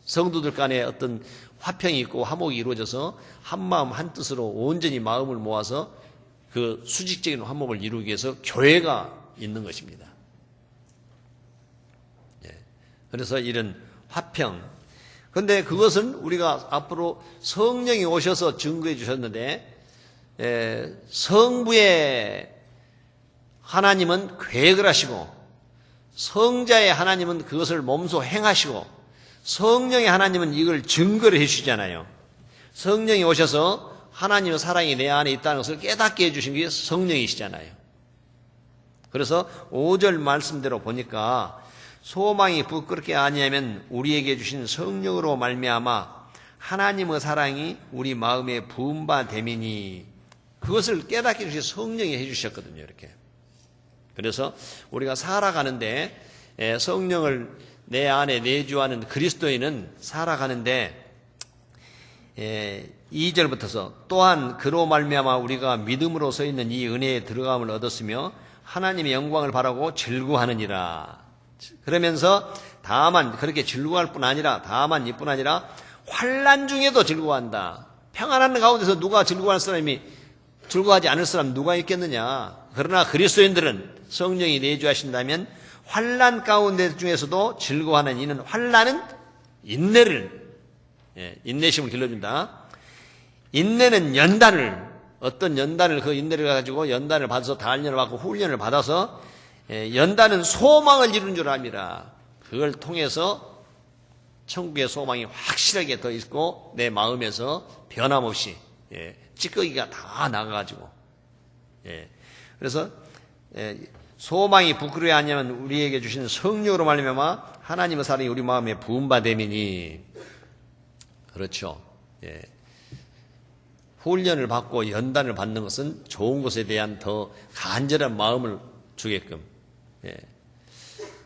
성도들 간에 어떤 화평이 있고 화목이 이루어져서 한마음 한뜻으로 온전히 마음을 모아서 그 수직적인 화목을 이루기 위해서 교회가 있는 것입니다. 그래서 이런 화평. 그런데 그것은 우리가 앞으로 성령이 오셔서 증거해 주셨는데, 성부의 하나님은 계획을 하시고 성자의 하나님은 그것을 몸소 행하시고 성령의 하나님은 이걸 증거를 해주시잖아요. 성령이 오셔서 하나님의 사랑이 내 안에 있다는 것을 깨닫게 해주신 게 성령이시잖아요. 그래서 5절 말씀대로 보니까 소망이 부끄럽게 아니하면 우리에게 주신 성령으로 말미암아 하나님의 사랑이 우리 마음에 부은 바 됨이니, 그것을 깨닫게 해주신 성령이 해주셨거든요. 이렇게. 그래서 우리가 살아가는데 성령을 내 안에 내주하는 그리스도인은 살아가는데 2절부터서 또한 그로 말미암아 우리가 믿음으로 서 있는 이 은혜에 들어감을 얻었으며 하나님의 영광을 바라고 즐거워하느니라. 그러면서 다만 그렇게 즐거워할 뿐 아니라 다만 이뿐 아니라 환난 중에도 즐거워한다. 평안한 가운데서 누가 즐거워할 사람이 즐거워하지 않을 사람 누가 있겠느냐. 그러나 그리스도인들은 성령이 내주하신다면 환난 가운데 중에서도 즐거워하는 이는 환난은 인내심을 길러준다. 인내는 어떤 연단을 그 인내를 가지고 연단을 받아서 단련을 받고 훈련을 받아서 연단은 소망을 이루는 줄 압니다. 그걸 통해서 천국의 소망이 확실하게 더 있고 내 마음에서 변함없이 찌꺼기가 다 나가가지고 그래서 소망이 부끄러워 하냐면 우리에게 주시는 성령으로 말미암아 하나님의 사랑이 우리 마음에 부음받음이니 그렇죠. 훈련을 받고 연단을 받는 것은 좋은 것에 대한 더 간절한 마음을 주게끔.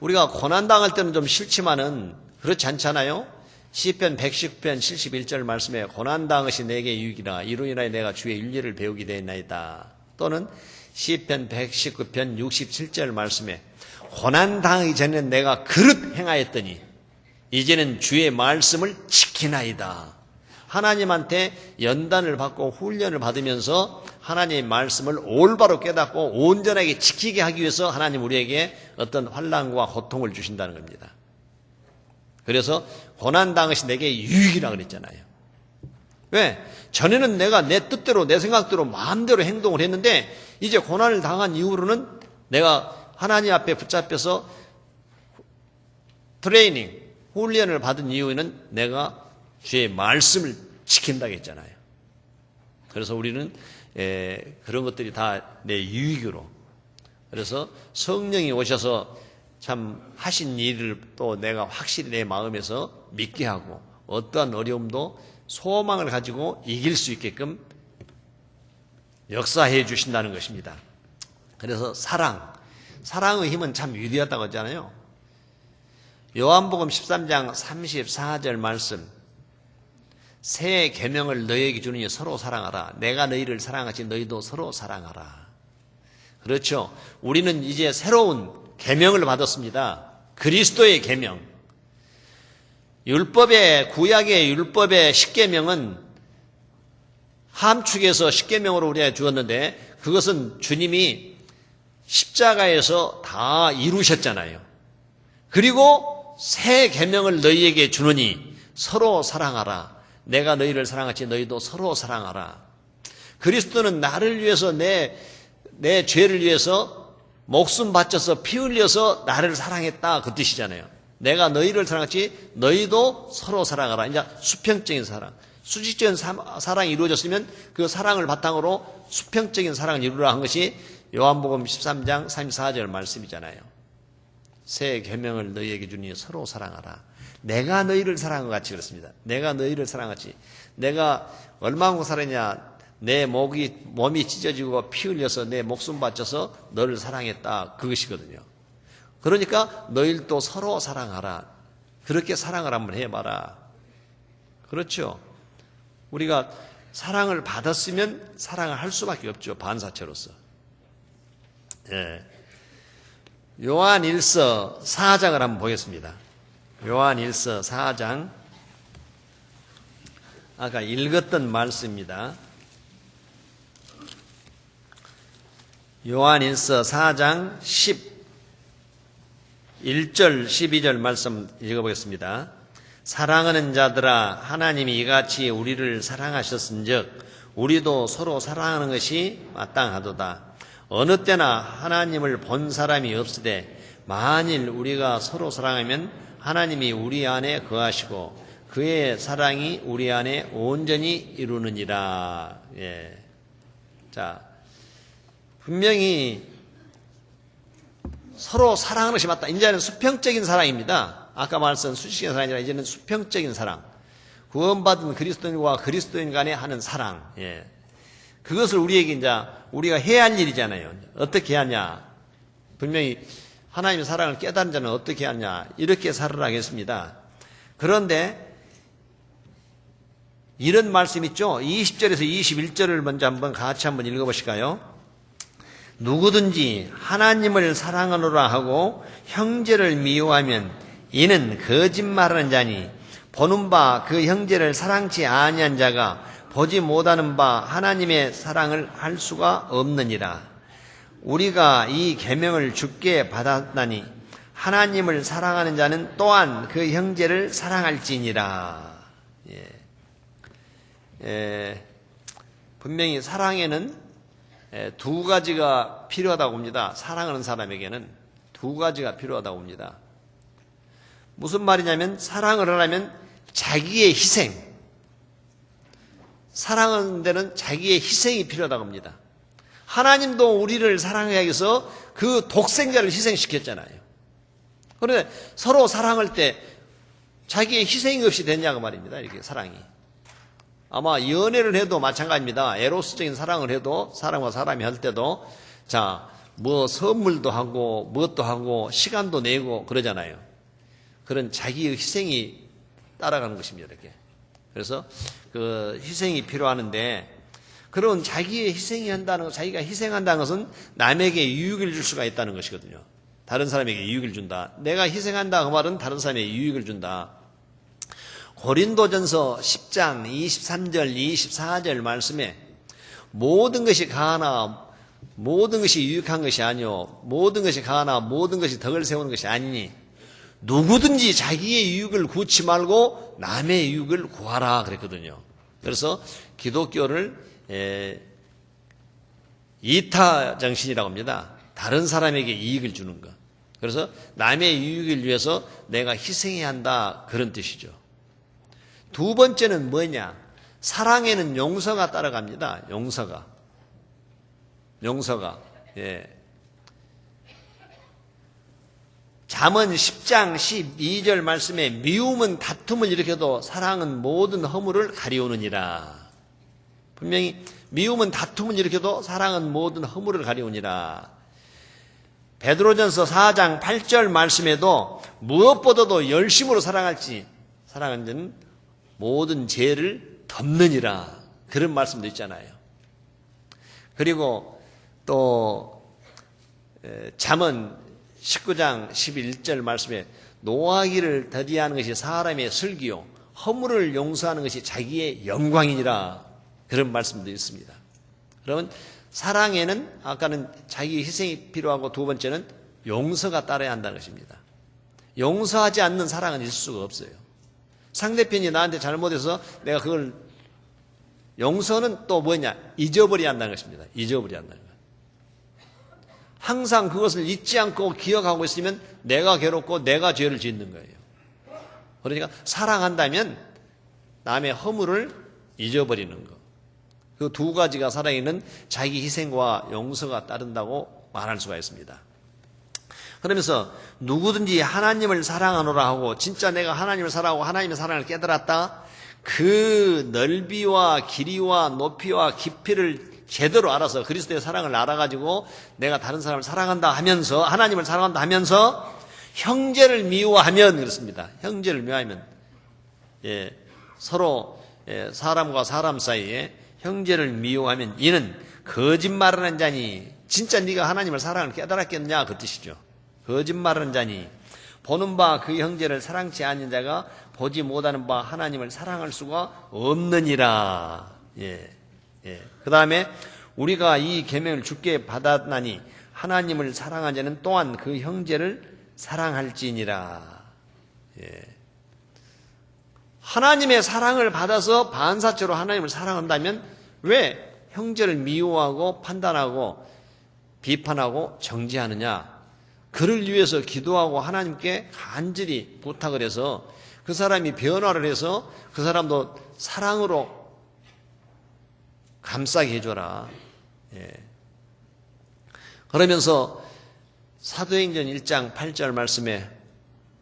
우리가 고난당할 때는 좀 싫지만은 그렇지 않잖아요. 시편 119편 71절 말씀에 고난당한 것이 내게 유익이라 이로 인하여 내가 주의 윤리를 배우게 되었나이다. 또는 시편 119편 67절 말씀에 고난당하기 전에 내가 그릇 행하였더니 이제는 주의 말씀을 지키나이다. 하나님한테 연단을 받고 훈련을 받으면서 하나님의 말씀을 올바로 깨닫고 온전하게 지키게 하기 위해서 하나님 우리에게 어떤 환난과 고통을 주신다는 겁니다. 그래서 고난당한 것이 내게 유익이라고 그랬잖아요. 왜? 전에는 내가 내 뜻대로 내 생각대로 마음대로 행동을 했는데 이제 고난을 당한 이후로는 내가 하나님 앞에 붙잡혀서 훈련을 받은 이후에는 내가 주의 말씀을 지킨다고 했잖아요. 그래서 우리는 그런 것들이 다 내 유익으로. 그래서 성령이 오셔서 참 하신 일을 또 내가 확실히 내 마음에서 믿게 하고 어떠한 어려움도 소망을 가지고 이길 수 있게끔 역사해 주신다는 것입니다. 그래서 사랑의 힘은 참 위대하다고 하잖아요. 요한복음 13장 34절 말씀 새 계명을 너희에게 주느니 서로 사랑하라. 내가 너희를 사랑하지 너희도 서로 사랑하라. 그렇죠. 우리는 이제 새로운 계명을 받았습니다. 그리스도의 계명. 구약의 율법의 십계명은 함축해서 십계명으로 우리가 주었는데 그것은 주님이 십자가에서 다 이루셨잖아요. 그리고 새 계명을 너희에게 주느니 서로 사랑하라. 내가 너희를 사랑하지 너희도 서로 사랑하라. 그리스도는 나를 위해서 내 죄를 위해서 목숨 바쳐서 피 흘려서 나를 사랑했다 그 뜻이잖아요. 내가 너희를 사랑하지 너희도 서로 사랑하라. 이제 수평적인 사랑, 수직적인 사랑이 이루어졌으면 그 사랑을 바탕으로 수평적인 사랑을 이루라 한 것이 요한복음 13장 34절 말씀이잖아요. 새 계명을 너희에게 주니 서로 사랑하라. 내가 너희를 사랑한 것 같이 그렇습니다. 내가 너희를 사랑하지. 내가 얼마나 살았냐. 내 몸이 찢어지고 피 흘려서 내 목숨 바쳐서 너를 사랑했다. 그것이거든요. 그러니까 너희도 서로 사랑하라. 그렇게 사랑을 한번 해봐라. 그렇죠. 우리가 사랑을 받았으면 사랑을 할 수밖에 없죠. 반사체로서. 요한 1서 4장을 한번 보겠습니다. 요한 1서 4장 아까 읽었던 말씀입니다. 요한 1서 4장 11절 12절 말씀 읽어보겠습니다. 사랑하는 자들아 하나님이 이같이 우리를 사랑하셨은즉 우리도 서로 사랑하는 것이 마땅하도다. 어느 때나 하나님을 본 사람이 없으되 만일 우리가 서로 사랑하면 하나님이 우리 안에 거하시고 그의 사랑이 우리 안에 온전히 이루느니라. 자, 분명히 서로 사랑하는 것이 맞다. 이제는 수평적인 사랑입니다. 아까 말씀한 수직적인 사랑이 아니라 이제는 수평적인 사랑. 구원받은 그리스도인과 그리스도인 간에 하는 사랑. 그것을 우리에게 이제 우리가 해야 할 일이잖아요. 어떻게 하냐? 분명히 하나님의 사랑을 깨달은 자는 어떻게 하냐? 이렇게 살으라 하겠습니다. 그런데 이런 말씀 있죠. 20절에서 21절을 먼저 같이 한번 읽어보실까요? 누구든지 하나님을 사랑하노라 하고 형제를 미워하면 이는 거짓말하는 자니 보는 바 그 형제를 사랑치 아니한 자가 보지 못하는 바 하나님의 사랑을 할 수가 없느니라. 우리가 이 계명을 주께 받았나니 하나님을 사랑하는 자는 또한 그 형제를 사랑할지니라. 분명히 사랑에는 두 가지가 필요하다고 봅니다. 사랑하는 사람에게는 두 가지가 필요하다고 봅니다. 무슨 말이냐면 사랑을 하려면 자기의 희생, 사랑하는 데는 자기의 희생이 필요하다고 합니다. 하나님도 우리를 사랑하기 위해서 그 독생자를 희생시켰잖아요. 그런데 서로 사랑할 때 자기의 희생이 없이 됐냐고 말입니다. 이렇게 사랑이. 아마 연애를 해도 마찬가지입니다. 에로스적인 사랑을 해도 사람과 사람이 할 때도 뭐 선물도 하고 무엇도 하고 시간도 내고 그러잖아요. 그런 자기의 희생이 따라가는 것입니다. 이렇게. 그래서 그 희생이 필요하는데 그런 자기의 희생이 한다는 것, 자기가 희생한다는 것은 남에게 유익을 줄 수가 있다는 것이거든요. 다른 사람에게 유익을 준다. 내가 희생한다 그 말은 다른 사람에게 유익을 준다. 고린도전서 10장 23절 24절 말씀에 모든 것이 가하나 모든 것이 유익한 것이 아니요 모든 것이 가하나 모든 것이 덕을 세우는 것이 아니니 누구든지 자기의 유익을 구치 말고 남의 유익을 구하라 그랬거든요. 그래서 기독교를 이타 정신이라고 합니다. 다른 사람에게 이익을 주는 것. 그래서 남의 유익을 위해서 내가 희생해야 한다 그런 뜻이죠. 두 번째는 뭐냐? 사랑에는 용서가 따라갑니다. 용서가. 잠언 10장 12절 말씀에 미움은 다툼을 일으켜도 사랑은 모든 허물을 가리우느니라. 분명히 미움은 다툼을 일으켜도 사랑은 모든 허물을 가리우니라. 베드로전서 4장 8절 말씀에도 무엇보다도 열심으로 사랑할지 사랑하는 자는 모든 죄를 덮느니라. 그런 말씀도 있잖아요. 그리고 또 잠언 19장 11절 말씀에 노하기를 더디하는 것이 사람의 슬기요 허물을 용서하는 것이 자기의 영광이니라. 그런 말씀도 있습니다. 그러면 사랑에는 아까는 자기 희생이 필요하고 두 번째는 용서가 따라야 한다는 것입니다. 용서하지 않는 사랑은 있을 수가 없어요. 상대편이 나한테 잘못해서 내가 그걸 용서는 또 뭐냐? 잊어버려야 한다는 것입니다. 잊어버려야 한다는 것. 항상 그것을 잊지 않고 기억하고 있으면 내가 괴롭고 내가 죄를 짓는 거예요. 그러니까 사랑한다면 남의 허물을 잊어버리는 것. 그 두 가지가 사랑에는 자기 희생과 용서가 따른다고 말할 수가 있습니다. 그러면서 누구든지 하나님을 사랑하노라 하고 진짜 내가 하나님을 사랑하고 하나님의 사랑을 깨달았다. 그 넓이와 길이와 높이와 깊이를 제대로 알아서 그리스도의 사랑을 알아가지고 내가 다른 사람을 사랑한다 하면서 하나님을 사랑한다 하면서 형제를 미워하면 그렇습니다. 형제를 미워하면 서로 사람과 사람 사이에 형제를 미워하면 이는 거짓말하는 자니 진짜 네가 하나님을 사랑을 깨달았겠냐 그 뜻이죠. 거짓말하는 자니 보는 바 그 형제를 사랑치 않는 자가 보지 못하는 바 하나님을 사랑할 수가 없느니라. 그 다음에 우리가 이 계명을 주께 받았나니 하나님을 사랑한 자는 또한 그 형제를 사랑할지니라. 하나님의 사랑을 받아서 반사체로 하나님을 사랑한다면 왜 형제를 미워하고 판단하고 비판하고 정죄하느냐? 그를 위해서 기도하고 하나님께 간절히 부탁을 해서 그 사람이 변화를 해서 그 사람도 사랑으로 감싸게 해줘라. 그러면서 사도행전 1장 8절 말씀에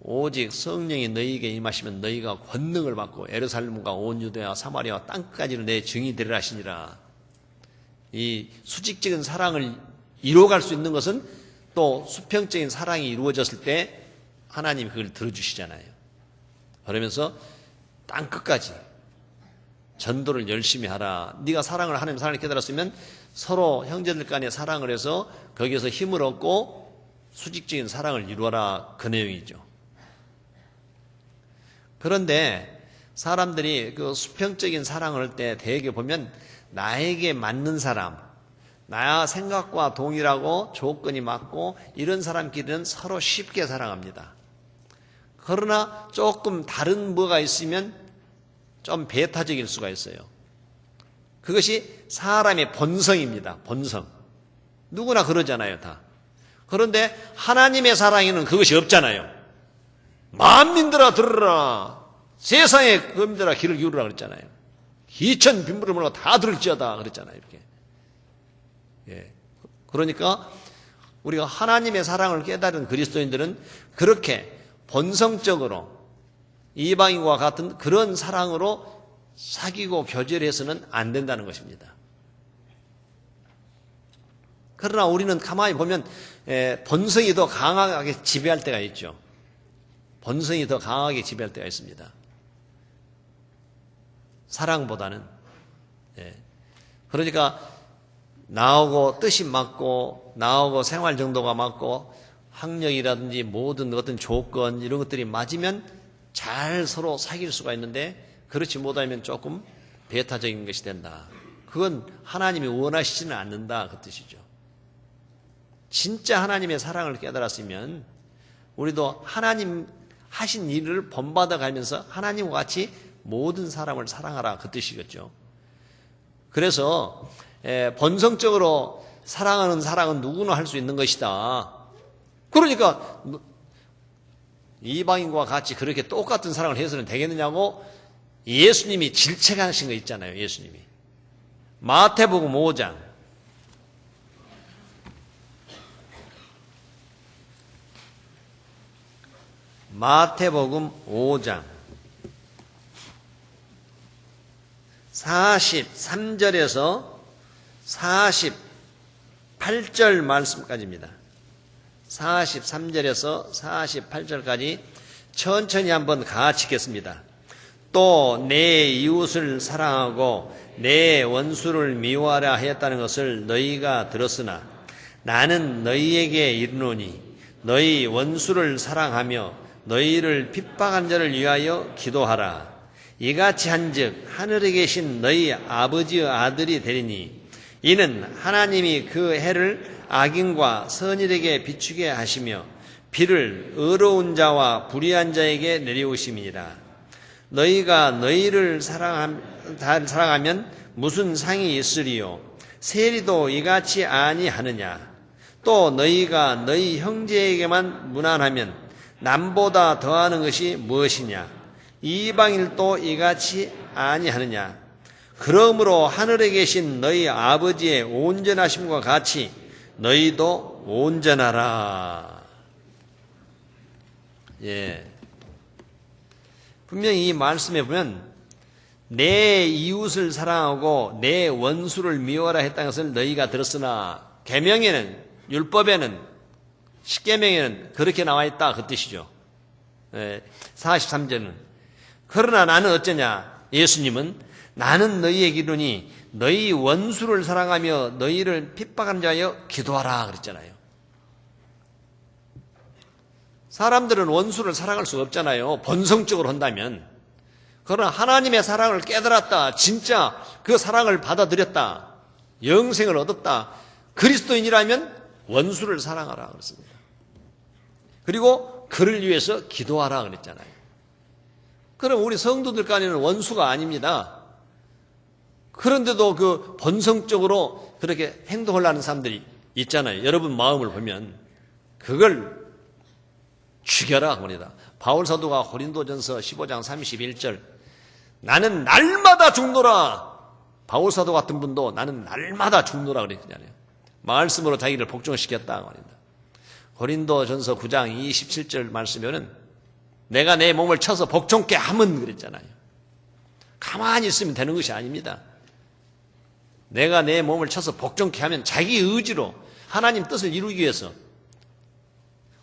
오직 성령이 너희에게 임하시면 너희가 권능을 받고 예루살렘과 온 유대와 사마리아와 땅까지는 내 증인이 되리라 하시니라. 이 수직적인 사랑을 이루어갈 수 있는 것은 또 수평적인 사랑이 이루어졌을 때 하나님이 그걸 들어주시잖아요. 그러면서 땅끝까지 전도를 열심히 하라. 네가 사랑을 하나님 사랑을 깨달았으면 서로 형제들 간에 사랑을 해서 거기에서 힘을 얻고 수직적인 사랑을 이루어라. 그 내용이죠. 그런데 사람들이 그 수평적인 사랑을 할 때 대개 보면 나에게 맞는 사람, 나와 생각과 동일하고 조건이 맞고 이런 사람끼리는 서로 쉽게 사랑합니다. 그러나 조금 다른 뭐가 있으면 좀 배타적일 수가 있어요. 그것이 사람의 본성입니다. 본성. 누구나 그러잖아요, 다. 그런데 하나님의 사랑에는 그것이 없잖아요. 만민들아 들으라. 세상의 검들아 귀를 기울이라 그랬잖아요. 기천 빈부를 몰라 다 들을지어다 그랬잖아요. 이렇게. 예. 그러니까 우리가 하나님의 사랑을 깨달은 그리스도인들은 그렇게 본성적으로 이방인과 같은 그런 사랑으로 사귀고 교제해서는 안 된다는 것입니다. 그러나 우리는 가만히 보면 본성이 더 강하게 지배할 때가 있죠. 본성이 더 강하게 지배할 때가 있습니다. 사랑보다는. 그러니까 나하고 뜻이 맞고 나하고 생활 정도가 맞고 학력이라든지 모든 어떤 조건 이런 것들이 맞으면 잘 서로 사귈 수가 있는데 그렇지 못하면 조금 배타적인 것이 된다. 그건 하나님이 원하시지는 않는다 그 뜻이죠. 진짜 하나님의 사랑을 깨달았으면 우리도 하나님 하신 일을 본받아 가면서 하나님과 같이 모든 사람을 사랑하라 그 뜻이겠죠. 그래서 본성적으로 사랑하는 사랑은 누구나 할 수 있는 것이다. 그러니까 이방인과 같이 그렇게 똑같은 사랑을 해서는 되겠느냐고 예수님이 질책하신 거 있잖아요. 예수님이 마태복음 5장 마태복음 5장 43절에서 48절 말씀까지입니다. 43절에서 48절까지 천천히 한번 같이 읽겠습니다. 또 내 이웃을 사랑하고 내 원수를 미워하라 하였다는 것을 너희가 들었으나 나는 너희에게 이르노니 너희 원수를 사랑하며 너희를 핍박한 자를 위하여 기도하라. 이같이 한즉 하늘에 계신 너희 아버지의 아들이 되리니 이는 하나님이 그 해를 악인과 선인에게 비추게 하시며 비를 의로운 자와 불의한 자에게 내려오심이니라. 너희가 너희를 사랑하면 무슨 상이 있으리요? 세리도 이같이 아니하느냐? 또 너희가 너희 형제에게만 무난하면 남보다 더하는 것이 무엇이냐? 이방인도 이같이 아니하느냐? 그러므로 하늘에 계신 너희 아버지의 온전하심과 같이 너희도 온전하라. 예. 분명히 이 말씀에 보면 내 이웃을 사랑하고 내 원수를 미워하라 했다는 것을 너희가 들었으나 계명에는 율법에는 십계명에는 그렇게 나와 있다 그 뜻이죠. 43절은 그러나 나는 어쩌냐? 예수님은 나는 너희에게 이르노니 너희 원수를 사랑하며 너희를 핍박하는 자여 기도하라 그랬잖아요. 사람들은 원수를 사랑할 수가 없잖아요. 본성적으로 한다면. 그러나 하나님의 사랑을 깨달았다. 진짜 그 사랑을 받아들였다. 영생을 얻었다. 그리스도인이라면 원수를 사랑하라 그랬습니다. 그리고 그를 위해서 기도하라 그랬잖아요. 그럼 우리 성도들 간에는 원수가 아닙니다. 그런데도 그 본성적으로 그렇게 행동하려는 사람들이 있잖아요. 여러분 마음을 보면 그걸 죽여라 합니다. 바울 사도가 고린도전서 15장 31절 나는 날마다 죽노라. 바울 사도 같은 분도 나는 날마다 죽노라 그랬잖아요. 말씀으로 자기를 복종시켰다 합니다. 고린도전서 9장 27절 말씀에는 내가 내 몸을 쳐서 복종케 하면 그랬잖아요. 가만히 있으면 되는 것이 아닙니다. 내가 내 몸을 쳐서 복종케 하면 자기 의지로 하나님 뜻을 이루기 위해서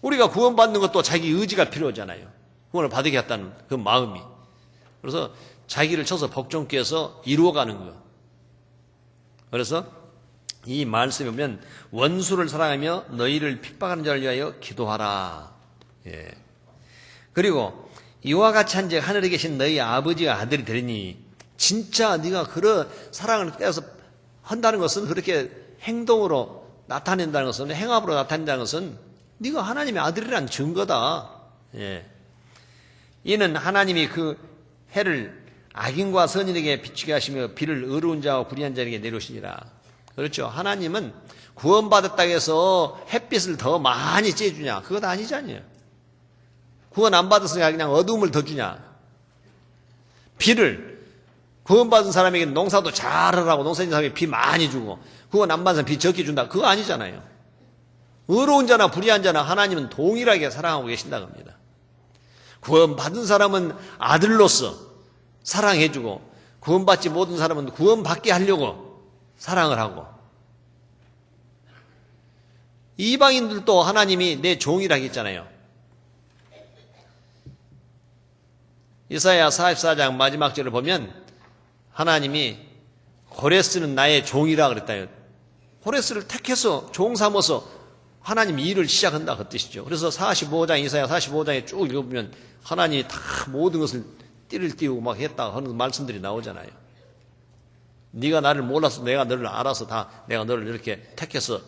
우리가 구원받는 것도 자기 의지가 필요하잖아요. 구원을 받게 했다는 그 마음이. 그래서 자기를 쳐서 복종케 해서 이루어가는 거. 그래서 이 말씀에 보면 원수를 사랑하며 너희를 핍박하는 자를 위하여 기도하라. 예. 그리고 이와 같이 한즉 하늘에 계신 너희 아버지가 아들이 되리니, 진짜 네가 그런 사랑을 빼서 한다는 것은, 그렇게 행동으로 나타낸다는 것은, 행함으로 나타낸다는 것은 네가 하나님의 아들이라는 증거다. 예. 이는 하나님이 그 해를 악인과 선인에게 비추게 하시며 비를 의로운 자와 불의한 자에게 내려오시니라. 그렇죠. 하나님은 구원받았다고 해서 햇빛을 더 많이 쬐주냐? 그것 아니잖아요. 구원 안 받았으니까 그냥 어두움을 더 주냐? 비를 구원받은 사람에게 농사도 잘하라고 농사짓는 사람에게 비 많이 주고, 구원 안 받은 사람 비 적게 준다. 그거 아니잖아요. 의로운 자나 불의한 자나 하나님은 동일하게 사랑하고 계신다고 합니다. 구원받은 사람은 아들로서 사랑해주고, 구원받지 못한 사람은 구원받게 하려고 사랑을 하고, 이방인들도 하나님이 내 종이라고 했잖아요. 이사야 44장 마지막 절을 보면 하나님이 고레스는 나의 종이라 그랬다요. 고레스를 택해서 종 삼아서 하나님이 일을 시작한다 그 뜻이죠. 그래서 45장, 이사야 45장에 쭉 읽어보면 하나님이 다 모든 것을 띠를 띄우고 막 했다 하는 말씀들이 나오잖아요. 네가 나를 몰라서 내가 너를 알아서 다 내가 너를 이렇게 택해서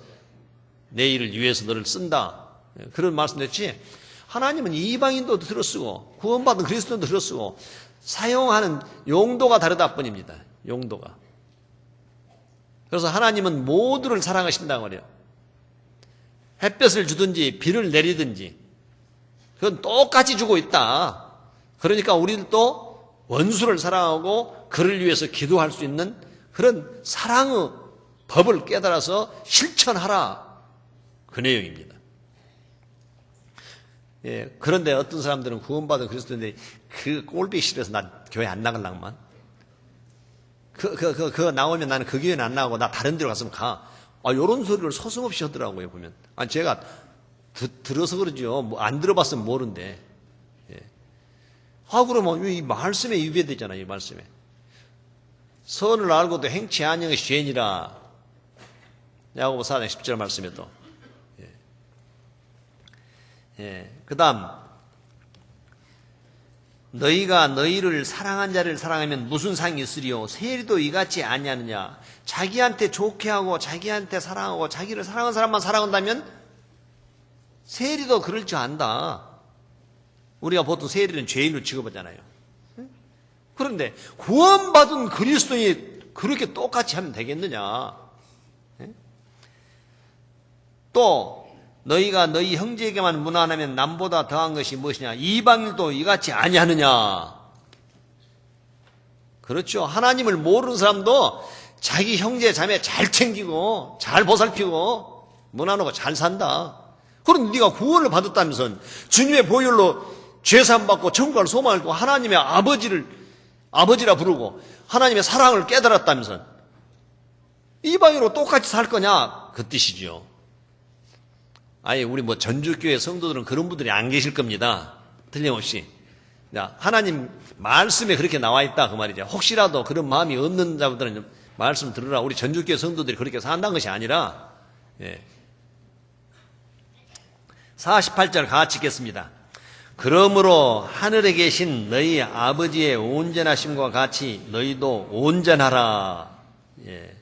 내 일을 위해서 너를 쓴다. 그런 말씀 했지. 하나님은 이방인도 들어쓰고 구원받은 그리스도인도 들어쓰고 사용하는 용도가 다르다 뿐입니다. 용도가. 그래서 하나님은 모두를 사랑하신다고 말이에요. 햇볕을 주든지 비를 내리든지 그건 똑같이 주고 있다. 그러니까 우리도 원수를 사랑하고 그를 위해서 기도할 수 있는 그런 사랑의 법을 깨달아서 실천하라. 그 내용입니다. 예, 그런데 어떤 사람들은 구원받은 그리스도인데 그 꼴보기 싫어서 나 교회 안 나가려고만. 그거 나오면 나는 그 교회는 안 나가고 나 다른 데로 갔으면 가. 요런 소리를 서슴없이 하더라고요, 보면. 제가 들어서 그러죠. 뭐 안 들어봤으면 모른데. 예. 그러면 이 말씀에 위배되잖아요, 이 말씀에. 선을 알고도 행치 아니한 것이 죄니라. 야고보 4장 10절 말씀에도. 예. 그 다음, 너희가 너희를 사랑한 자를 사랑하면 무슨 상이 있으리요? 세리도 이같이 아니하느냐? 자기한테 좋게 하고 자기한테 사랑하고 자기를 사랑하는 사람만 사랑한다면 세리도 그럴 줄 안다. 우리가 보통 세리는 죄인으로 취급하잖아요. 그런데 구원받은 그리스도인이 그렇게 똑같이 하면 되겠느냐? 또 너희가 너희 형제에게만 무난하면 남보다 더한 것이 무엇이냐? 이방인도 이같이 아니하느냐? 그렇죠. 하나님을 모르는 사람도 자기 형제 자매 잘 챙기고 잘 보살피고 무난하고 잘 산다. 그런데 네가 구원을 받았다면서 주님의 보혈로 죄사함 받고 천국을 소망하고 하나님의 아버지라 부르고 하나님의 사랑을 깨달았다면서 이방인으로 똑같이 살 거냐? 그 뜻이죠. 아니, 우리 전주교회 성도들은 그런 분들이 안 계실 겁니다. 틀림없이. 하나님 말씀에 그렇게 나와 있다 그 말이죠. 혹시라도 그런 마음이 없는 자들은 말씀 들으라. 우리 전주교회 성도들이 그렇게 산다는 것이 아니라, 예. 48절 같이 읽겠습니다. 그러므로 하늘에 계신 너희 아버지의 온전하심과 같이 너희도 온전하라. 예.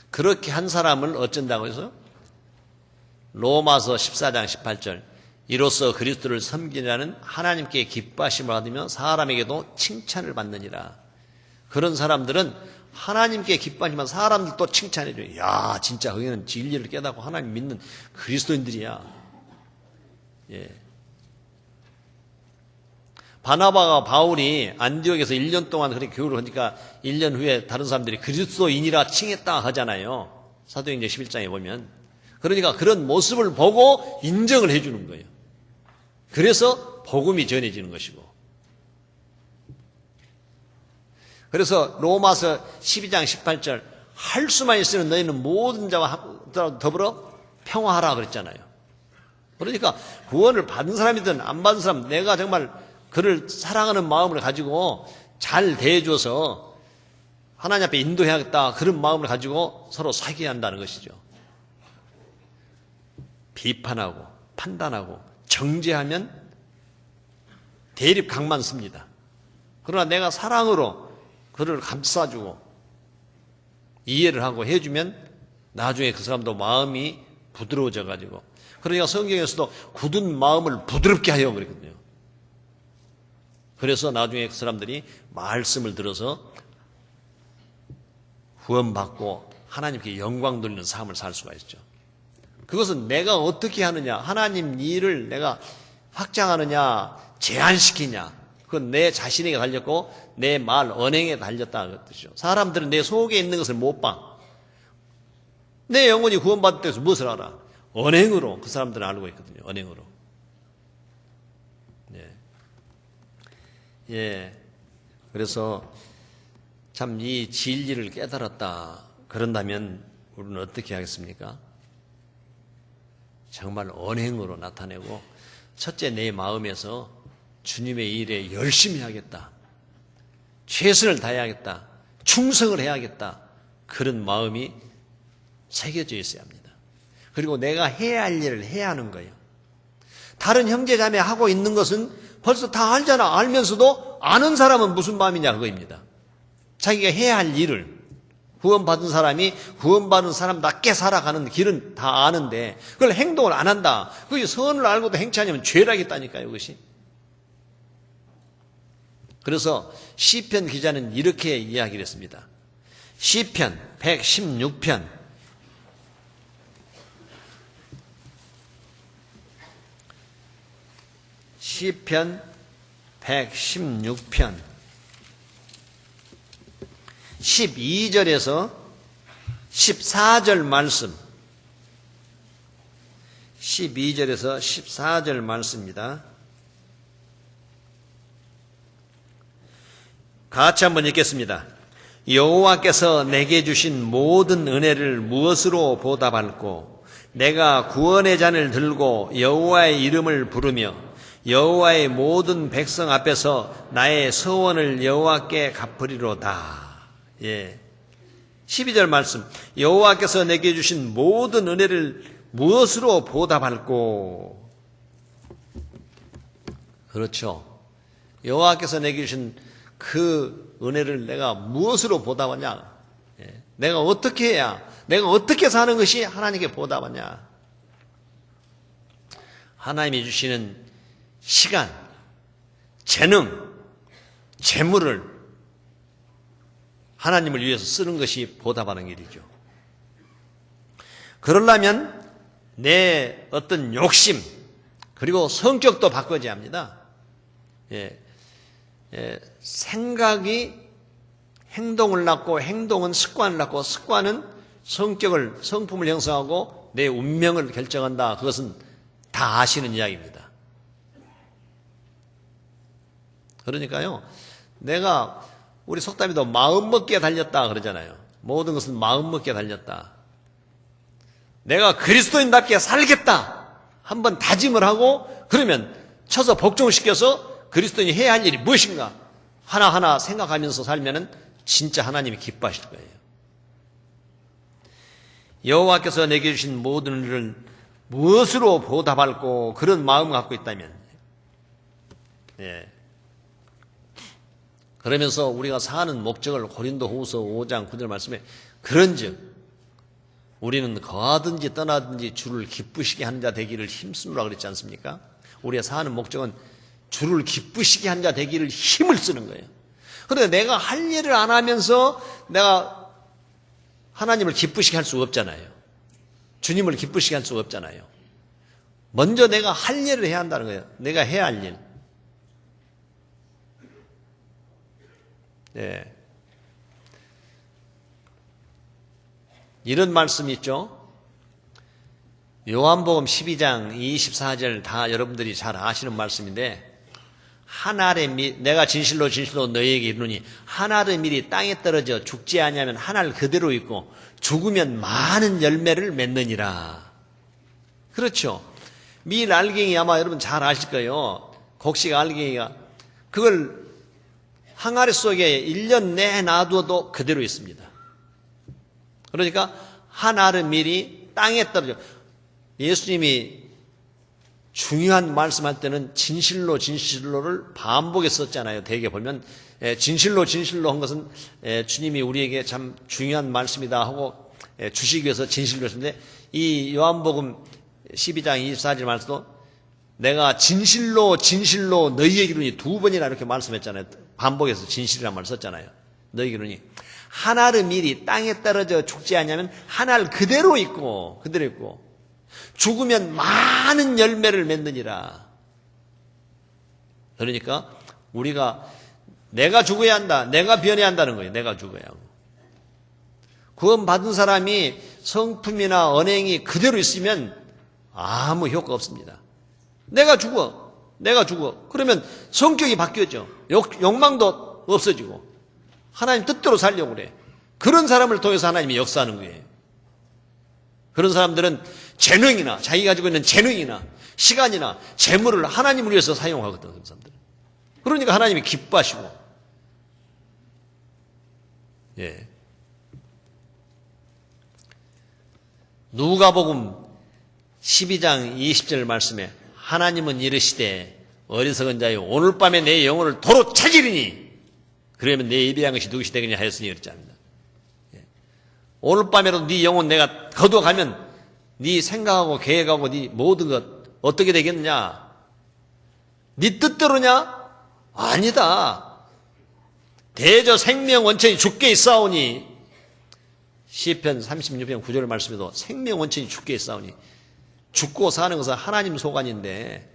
그렇게 한 사람을 어쩐다고 해서? 로마서 14장 18절. 이로써 그리스도를 섬기라는 하나님께 기뻐하심을 받으며 사람에게도 칭찬을 받느니라. 그런 사람들은 하나님께 기뻐하지만 사람들도 칭찬해줘요. 야, 진짜 거기는 진리를 깨닫고 하나님 믿는 그리스도인들이야. 예. 바나바가 바울이 안디옥에서 1년 동안 그렇게 교육을 하니까 1년 후에 다른 사람들이 그리스도인이라 칭했다 하잖아요. 사도행전 11장에 보면. 그러니까 그런 모습을 보고 인정을 해주는 거예요. 그래서 복음이 전해지는 것이고. 그래서 로마서 12장 18절 할 수만 있으면 너희는 모든 자와 더불어 평화하라 그랬잖아요. 그러니까 구원을 받은 사람이든 안 받은 사람, 내가 정말 그를 사랑하는 마음을 가지고 잘 대해줘서 하나님 앞에 인도해야겠다, 그런 마음을 가지고 서로 사귀어야 한다는 것이죠. 비판하고 판단하고 정죄하면 대립각만 씁니다. 그러나 내가 사랑으로 그를 감싸주고 이해를 하고 해주면 나중에 그 사람도 마음이 부드러워져 가지고, 그러니까 성경에서도 굳은 마음을 부드럽게 하여 그랬거든요. 그래서 나중에 그 사람들이 말씀을 들어서 구원받고 하나님께 영광 돌리는 삶을 살 수가 있죠. 그것은 내가 어떻게 하느냐, 하나님 일을 내가 확장하느냐, 제한시키냐, 그건 내 자신에게 달렸고 내 말 언행에 달렸다는 뜻이죠. 사람들은 내 속에 있는 것을 못 봐. 내 영혼이 구원받을 때서 무엇을 알아? 언행으로 그 사람들은 알고 있거든요. 언행으로. 예. 그래서 참 이 진리를 깨달았다 그런다면 우리는 어떻게 하겠습니까? 정말 언행으로 나타내고, 첫째 내 마음에서 주님의 일에 열심히 하겠다, 최선을 다해야겠다, 충성을 해야겠다, 그런 마음이 새겨져 있어야 합니다. 그리고 내가 해야 할 일을 해야 하는 거예요. 다른 형제자매 하고 있는 것은 벌써 다 알잖아. 알면서도 아는 사람은 무슨 마음이냐 그거입니다. 자기가 해야 할 일을, 구원받은 사람이 구원받은 사람답게 살아가는 길은 다 아는데 그걸 행동을 안 한다. 그게 선을 알고도 행치 않으면 죄라겠다니까요, 그것이. 그래서 시편 기자는 이렇게 이야기를 했습니다. 시편 116편 116편 12절에서 14절 말씀, 12절에서 14절 말씀입니다. 같이 한번 읽겠습니다. 여호와께서 내게 주신 모든 은혜를 무엇으로 보답할꼬? 내가 구원의 잔을 들고 여호와의 이름을 부르며 여호와의 모든 백성 앞에서 나의 서원을 여호와께 갚으리로다. 예. 12절 말씀. 여호와께서 내게 주신 모든 은혜를 무엇으로 보답할꼬? 그렇죠. 여호와께서 내게 주신 그 은혜를 내가 무엇으로 보답하냐? 예. 내가 어떻게 해야, 내가 어떻게 사는 것이 하나님께 보답하냐? 하나님이 주시는 시간, 재능, 재물을 하나님을 위해서 쓰는 것이 보답하는 일이죠. 그러려면 내 어떤 욕심 그리고 성격도 바꿔야 합니다. 생각이 행동을 낳고 행동은 습관을 낳고 습관은 성격을, 성품을 형성하고 내 운명을 결정한다. 그것은 다 아시는 이야기입니다. 그러니까요, 내가 우리 속담에도 마음먹기에 달렸다 그러잖아요. 모든 것은 마음먹기에 달렸다. 내가 그리스도인답게 살겠다 한번 다짐을 하고, 그러면 쳐서 복종시켜서 그리스도인이 해야 할 일이 무엇인가 하나하나 생각하면서 살면은 진짜 하나님이 기뻐하실 거예요. 여호와께서 내게 주신 모든 일을 무엇으로 보답할꼬? 그런 마음을 갖고 있다면, 그러면서 우리가 사는 목적을 고린도후서 5장 9절 말씀에 그런즉 우리는 거하든지 떠나든지 주를 기쁘시게 하는 자 되기를 힘쓰노라 그랬지 않습니까? 우리가 사는 목적은 주를 기쁘시게 하는 자 되기를 힘을 쓰는 거예요. 그런데 내가 할 일을 안 하면서 내가 하나님을 기쁘시게 할 수가 없잖아요. 주님을 기쁘시게 할 수가 없잖아요. 먼저 내가 할 일을 해야 한다는 거예요. 내가 해야 할 일. 이런 말씀이 있죠. 요한복음 12장 24절 다 여러분들이 잘 아시는 말씀인데, 한 알의 밀, 내가 진실로 진실로 너희에게 이르노니 한 알의 밀이 땅에 떨어져 죽지 아니하면 한 알 그대로 있고 죽으면 많은 열매를 맺느니라. 그렇죠. 밀 알갱이 아마 여러분 잘 아실 거예요. 곡식 알갱이가. 그걸 항아리 속에 1년 내에 놔둬도 그대로 있습니다. 그러니까 한 알의 밀이 땅에 떨어져. 예수님이 중요한 말씀할 때는 진실로 진실로를 반복해 썼잖아요. 대개 보면 진실로 진실로 한 것은 주님이 우리에게 참 중요한 말씀이다 하고 주시기 위해서 진실로 했는데, 이 요한복음 12장 24절 말씀도 내가 진실로 진실로 너희에게 이르니 2번이나 이렇게 말씀했잖아요. 반복해서 진실이라는 말을 썼잖아요. 너희에게 이르니 한 알의 밀이 땅에 떨어져 죽지 않냐면 한 알 그대로 있고 죽으면 많은 열매를 맺느니라. 그러니까 우리가 내가 죽어야 한다, 내가 변해야 한다는 거예요. 내가 죽어야 하고. 구원 받은 사람이 성품이나 언행이 그대로 있으면 아무 효과 없습니다. 내가 죽어. 그러면 성격이 바뀌었죠. 욕망도 없어지고 하나님 뜻대로 살려고 그래. 그런 사람을 통해서 하나님이 역사하는 거예요. 그런 사람들은 재능이나 자기가 가지고 있는 재능이나 시간이나 재물을 하나님을 위해서 사용하거든. 그런 사람들은. 그러니까 하나님이 기뻐하시고. 예. 누가복음 12장 20절 말씀에 하나님은 이르시되 어리석은 자여 오늘 밤에 내 영혼을 도로 찾으리니 그러면 내 예비한 것이 누구시 되겠냐 하였으니 그렇지 않습니다. 오늘 밤에라도 네 영혼 내가 거두어가면 네 생각하고 계획하고 네 모든 것 어떻게 되겠느냐? 네 뜻대로냐? 아니다. 대저 생명 원천이 죽게 있사오니, 시편 36편 9절 말씀에도 생명 원천이 죽게 있사오니, 죽고 사는 것은 하나님 소관인데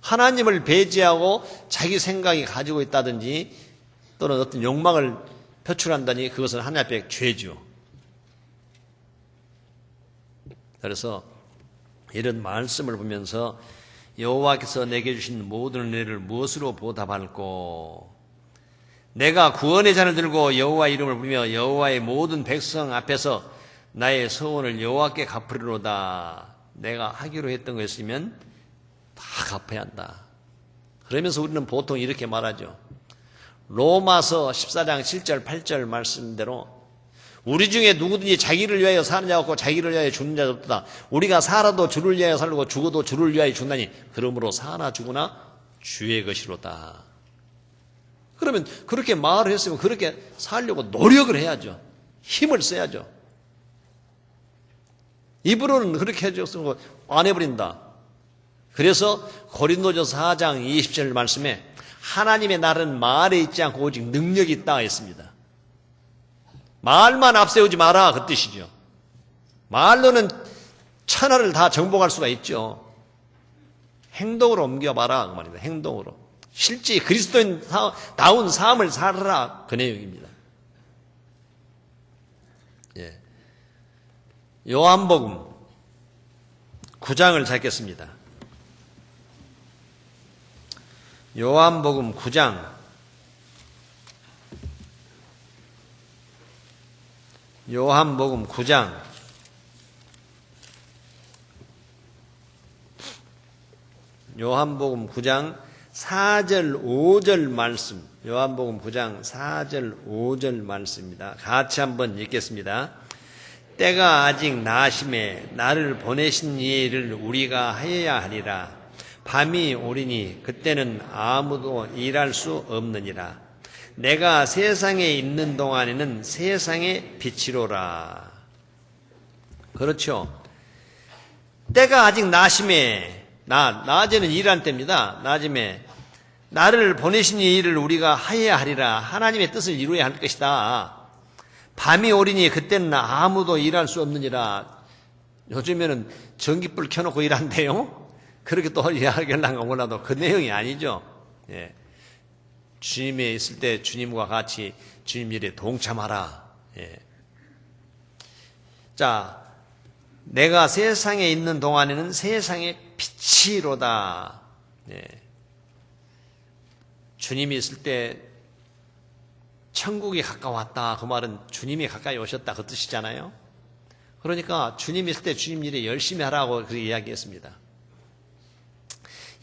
하나님을 배제하고 자기 생각이 가지고 있다든지 또는 어떤 욕망을 표출한다니 그것은 하나님 앞에 죄죠. 그래서 이런 말씀을 보면서 여호와께서 내게 주신 모든 은혜를 무엇으로 보답할꼬? 내가 구원의 잔을 들고 여호와 이름을 부르며 여호와의 모든 백성 앞에서 나의 서원을 여호와께 갚으리로다. 내가 하기로 했던 것이면 다 갚아야 한다. 그러면서 우리는 보통 이렇게 말하죠. 로마서 14장 7절 8절 말씀대로 우리 중에 누구든지 자기를 위하여 사는 자가 없고 자기를 위하여 죽는 자가 없다. 우리가 살아도 주를 위하여 살고 죽어도 주를 위하여 죽나니 그러므로 사나 죽으나 주의 것이로다. 그러면 그렇게 말을 했으면 그렇게 살려고 노력을 해야죠. 힘을 써야죠. 입으로는 그렇게 해줬으면 안 해버린다. 그래서 고린도전서 4장 20절 말씀에 하나님의 날은 말에 있지 않고 오직 능력이 있다 했습니다. 말만 앞세우지 마라 그 뜻이죠. 말로는 천하를 다 정복할 수가 있죠. 행동으로 옮겨봐라 그 말입니다. 행동으로. 실제 그리스도인다운 삶을 살아라 그 내용입니다. 예. 요한복음 9장을 찾겠습니다. 요한복음 9장 요한복음 9장 요한복음 9장 4절 5절 말씀, 요한복음 9장 4절 5절 말씀입니다. 같이 한번 읽겠습니다. 때가 아직 나심에 나를 보내신 이를 우리가 하여야 하리라. 밤이 오리니 그때는 아무도 일할 수 없느니라. 내가 세상에 있는 동안에는 세상의 빛이로라. 그렇죠. 때가 아직 나심에, 낮에는 일할 때입니다. 낮임에 나를 보내신 이 일을 우리가 하여야 하리라. 하나님의 뜻을 이루어야 할 것이다. 밤이 오리니 그때는 아무도 일할 수 없느니라. 요즘에는 전기불 켜놓고 일한대요. 그렇게 또 이야기하려고 몰라도 그 내용이 아니죠. 예. 주님에 있을 때 주님과 같이 주님 일에 동참하라. 예. 자, 내가 세상에 있는 동안에는 세상의 빛이로다. 예. 주님이 있을 때 천국이 가까웠다. 그 말은 주님이 가까이 오셨다 그 뜻이잖아요. 그러니까 주님 있을 때 주님 일에 열심히 하라고 그렇게 이야기했습니다.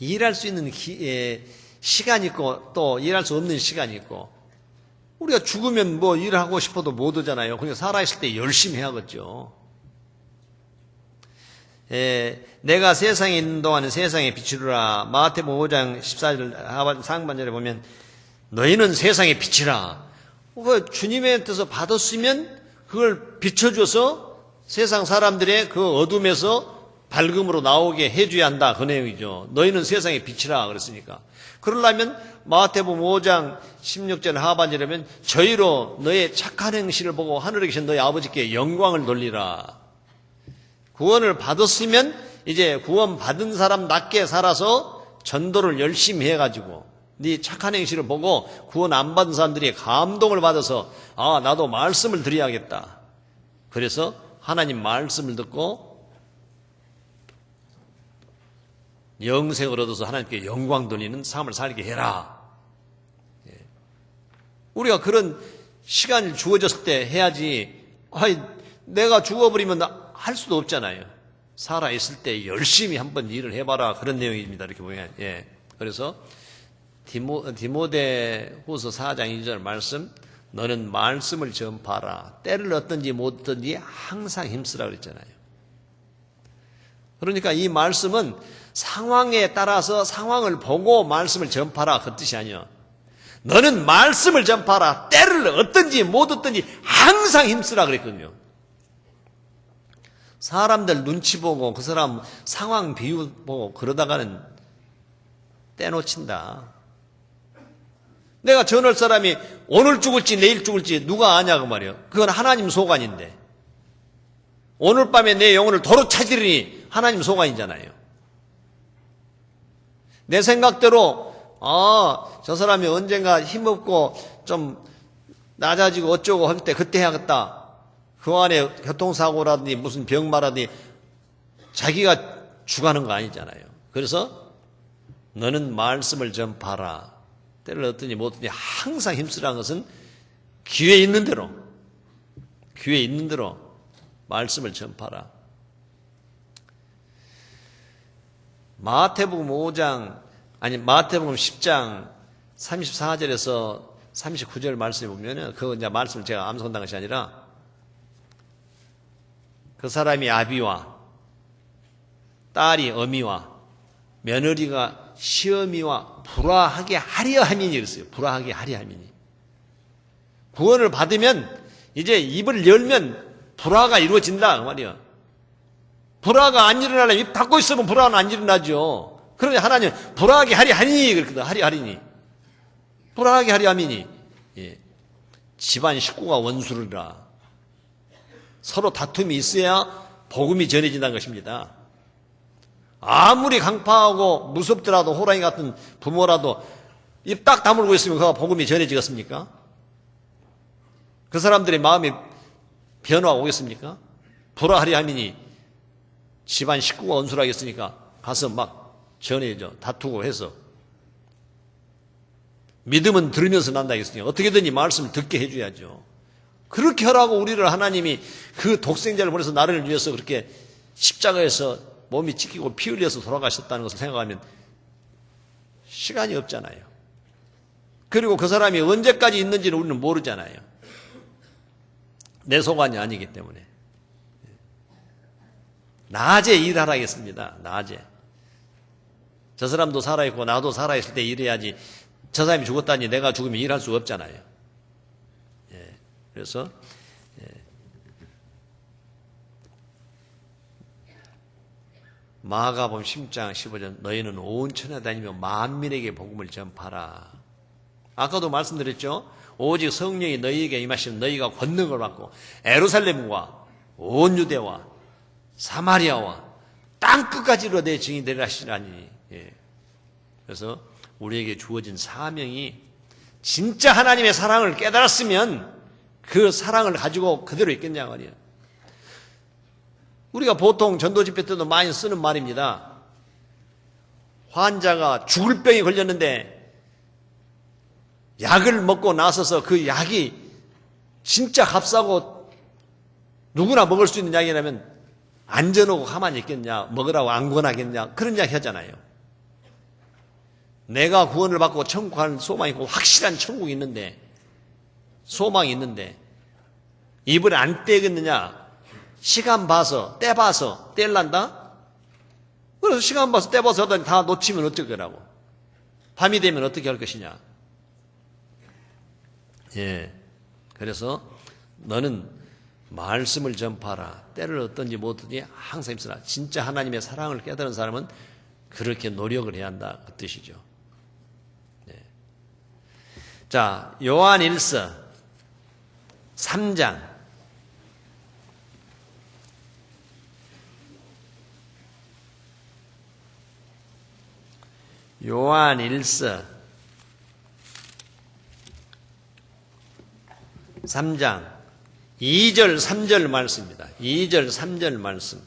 일할 수 있는 시간이 있고 또 일할 수 없는 시간이 있고, 우리가 죽으면 뭐 일하고 싶어도 못 하잖아요. 그러니까 살아있을 때 열심히 해야겠죠. 내가 세상에 있는 동안은 세상의 빛이라. 마태복음 5장 14절 상반절에 보면 너희는 세상의 빛이라. 주님의 뜻을 받았으면 그걸 비춰줘서 세상 사람들의 그 어둠에서 밝음으로 나오게 해줘야 한다, 그 내용이죠. 너희는 세상의 빛이라 그랬으니까. 그러려면 마태복음 5장 16절 하반절에 보면 저희로 너의 착한 행실을 보고 하늘에 계신 너희 아버지께 영광을 돌리라. 구원을 받았으면 이제 구원 받은 사람답게 살아서 전도를 열심히 해가지고 네 착한 행실을 보고 구원 안 받은 사람들이 감동을 받아서 아, 나도 말씀을 드려야겠다. 그래서 하나님 말씀을 듣고 영생을 얻어서 하나님께 영광 돌리는 삶을 살게 해라. 우리가 그런 시간이 주어졌을 때 해야지, 내가 죽어버리면 할 수도 없잖아요. 살아있을 때 열심히 한번 일을 해봐라, 그런 내용입니다. 이렇게 보면. 그래서 디모데후서 4장 2절 말씀, 너는 말씀을 전파하라. 때를 얻든지 못 얻든지 항상 힘쓰라 그랬잖아요. 그러니까 이 말씀은 상황에 따라서 상황을 보고 말씀을 전파하라, 그 뜻이 아니에요. 너는 말씀을 전파하라. 때를 얻든지 못 얻든지 항상 힘쓰라 그랬거든요. 사람들 눈치 보고 그 사람 상황 비유 보고 그러다가는 떼놓친다. 내가 전할 사람이 오늘 죽을지 내일 죽을지 누가 아냐고 말이에요. 그건 하나님 소관인데, 오늘 밤에 내 영혼을 도로 찾으리니 하나님 소관이잖아요. 내 생각대로 저 사람이 언젠가 힘없고 좀 낮아지고 어쩌고 할 때 그때 해야겠다. 그 안에 교통사고라든지 무슨 병마라든지 자기가 주관하는 거 아니잖아요. 그래서 너는 말씀을 전파하라. 때를 얻든지 못 얻든지 항상 힘쓰라는 것은 기회 있는 대로 말씀을 전파하라. 마태복음 10장 34절에서 39절 말씀에 보면은, 그거 이제 말씀을 제가 암송한 것이 아니라, 그 사람이 아비와 딸이 어미와 며느리가 시어미와 불화하게 하려 함이니 그랬어요. 불화하게 하려 함이니. 구원을 받으면 이제 입을 열면 불화가 이루어진다 그 말이에요. 불화가 안 일어나려면 입 닫고 있으면 불화는 안 일어나죠. 그러니 하나님 불화하게 하리 하니 그랬거든. 하리 하리니. 불화하게 하리 함이니. 집안 식구가 원수르라. 서로 다툼이 있어야 복음이 전해진다는 것입니다. 아무리 강파하고 무섭더라도 호랑이 같은 부모라도 입 딱 다물고 있으면 그가 복음이 전해지겠습니까? 그 사람들의 마음이 변화가 오겠습니까? 불화하리 함이니 집안 식구가 원수라겠으니까 가서 막 전해줘. 다투고 해서. 믿음은 들으면서 난다 했으니 어떻게든 이 말씀을 듣게 해줘야죠. 그렇게 하라고 우리를 하나님이 그 독생자를 보내서 나를 위해서 그렇게 십자가에서 몸이 찢기고 피 흘려서 돌아가셨다는 것을 생각하면 시간이 없잖아요. 그리고 그 사람이 언제까지 있는지는 우리는 모르잖아요. 내 소관이 아니기 때문에. 낮에 일하라겠습니다. 낮에. 저 사람도 살아있고 나도 살아있을 때 일해야지, 저 사람이 죽었다니 내가 죽으면 일할 수가 없잖아요. 그래서 마가복음 10장 15절 너희는 온 천하에 다니며 만민에게 복음을 전파하라. 아까도 말씀드렸죠. 오직 성령이 너희에게 임하시면 너희가 권능을 받고 예루살렘과 온 유대와 사마리아와 땅끝까지로 내 증인이 되리라 하시라니. 그래서 우리에게 주어진 사명이 진짜 하나님의 사랑을 깨달았으면 그 사랑을 가지고 그대로 있겠냐 말이에요. 우리가 보통 전도 집회 때도 많이 쓰는 말입니다. 환자가 죽을 병이 걸렸는데 약을 먹고 나서서 그 약이 진짜 값싸고 누구나 먹을 수 있는 약이라면 안전하고 가만히 있겠냐, 먹으라고 안 권하겠냐, 그런 이야기 하잖아요. 내가 구원을 받고 천국 갈 소망이 있고 확실한 천국이 있는데, 소망이 있는데 이불에 안 떼겠느냐? 시간 봐서 때 봐서 떼일란다? 그래서 시간 봐서 때 봐서 하더니 다 놓치면 어쩔 거라고. 밤이 되면 어떻게 할 것이냐? 예. 그래서 너는 말씀을 전파하라. 때를 얻든지 못 얻든지 항상 힘쓰라. 진짜 하나님의 사랑을 깨달은 사람은 그렇게 노력을 해야 한다. 그 뜻이죠. 네. 자, 요한 1서 3장. 요한 1서 3장 2절 3절 말씀입니다. 2절 3절 말씀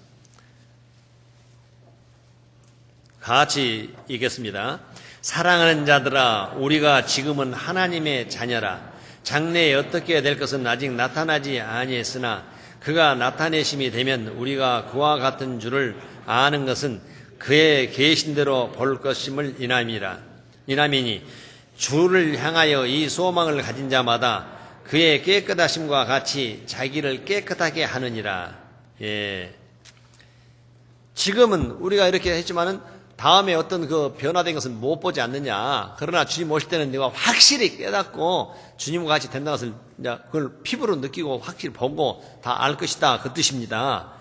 같이 읽겠습니다. 사랑하는 자들아, 우리가 지금은 하나님의 자녀라. 장래에 어떻게 될 것은 아직 나타나지 아니했으나 그가 나타내심이 되면 우리가 그와 같은 줄을 아는 것은 그의 계신 대로 볼 것임을 이남이니 주를 향하여 이 소망을 가진 자마다 그의 깨끗하심과 같이 자기를 깨끗하게 하느니라. 예. 지금은 우리가 이렇게 했지만은 다음에 어떤 그 변화된 것은 못 보지 않느냐. 그러나 주님 오실 때는 내가 확실히 깨닫고 주님과 같이 된다는 것을 이제 그걸 피부로 느끼고 확실히 보고 다 알 것이다. 그 뜻입니다.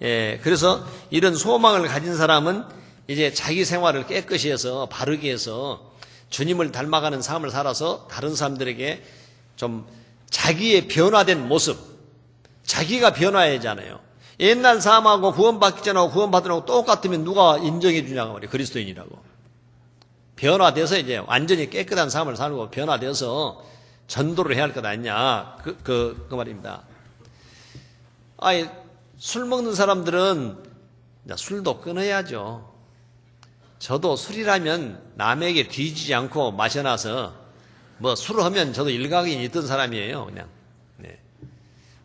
예. 그래서 이런 소망을 가진 사람은 이제 자기 생활을 깨끗이 해서 바르게 해서 주님을 닮아가는 삶을 살아서 다른 사람들에게 좀 자기의 변화된 모습, 자기가 변화해야 하잖아요. 옛날 삶하고 구원받기 전하고 구원받으라고 똑같으면 누가 인정해 주냐고 말이에요. 그리스도인이라고. 변화돼서 이제 완전히 깨끗한 삶을 살고 변화돼서 전도를 해야 할 것 아니냐. 그 말입니다. 아니, 술 먹는 사람들은 술도 끊어야죠. 저도 술이라면 남에게 뒤지지 않고 마셔놔서 뭐 술을 하면 저도 일각이 있던 사람이에요. 그냥 네.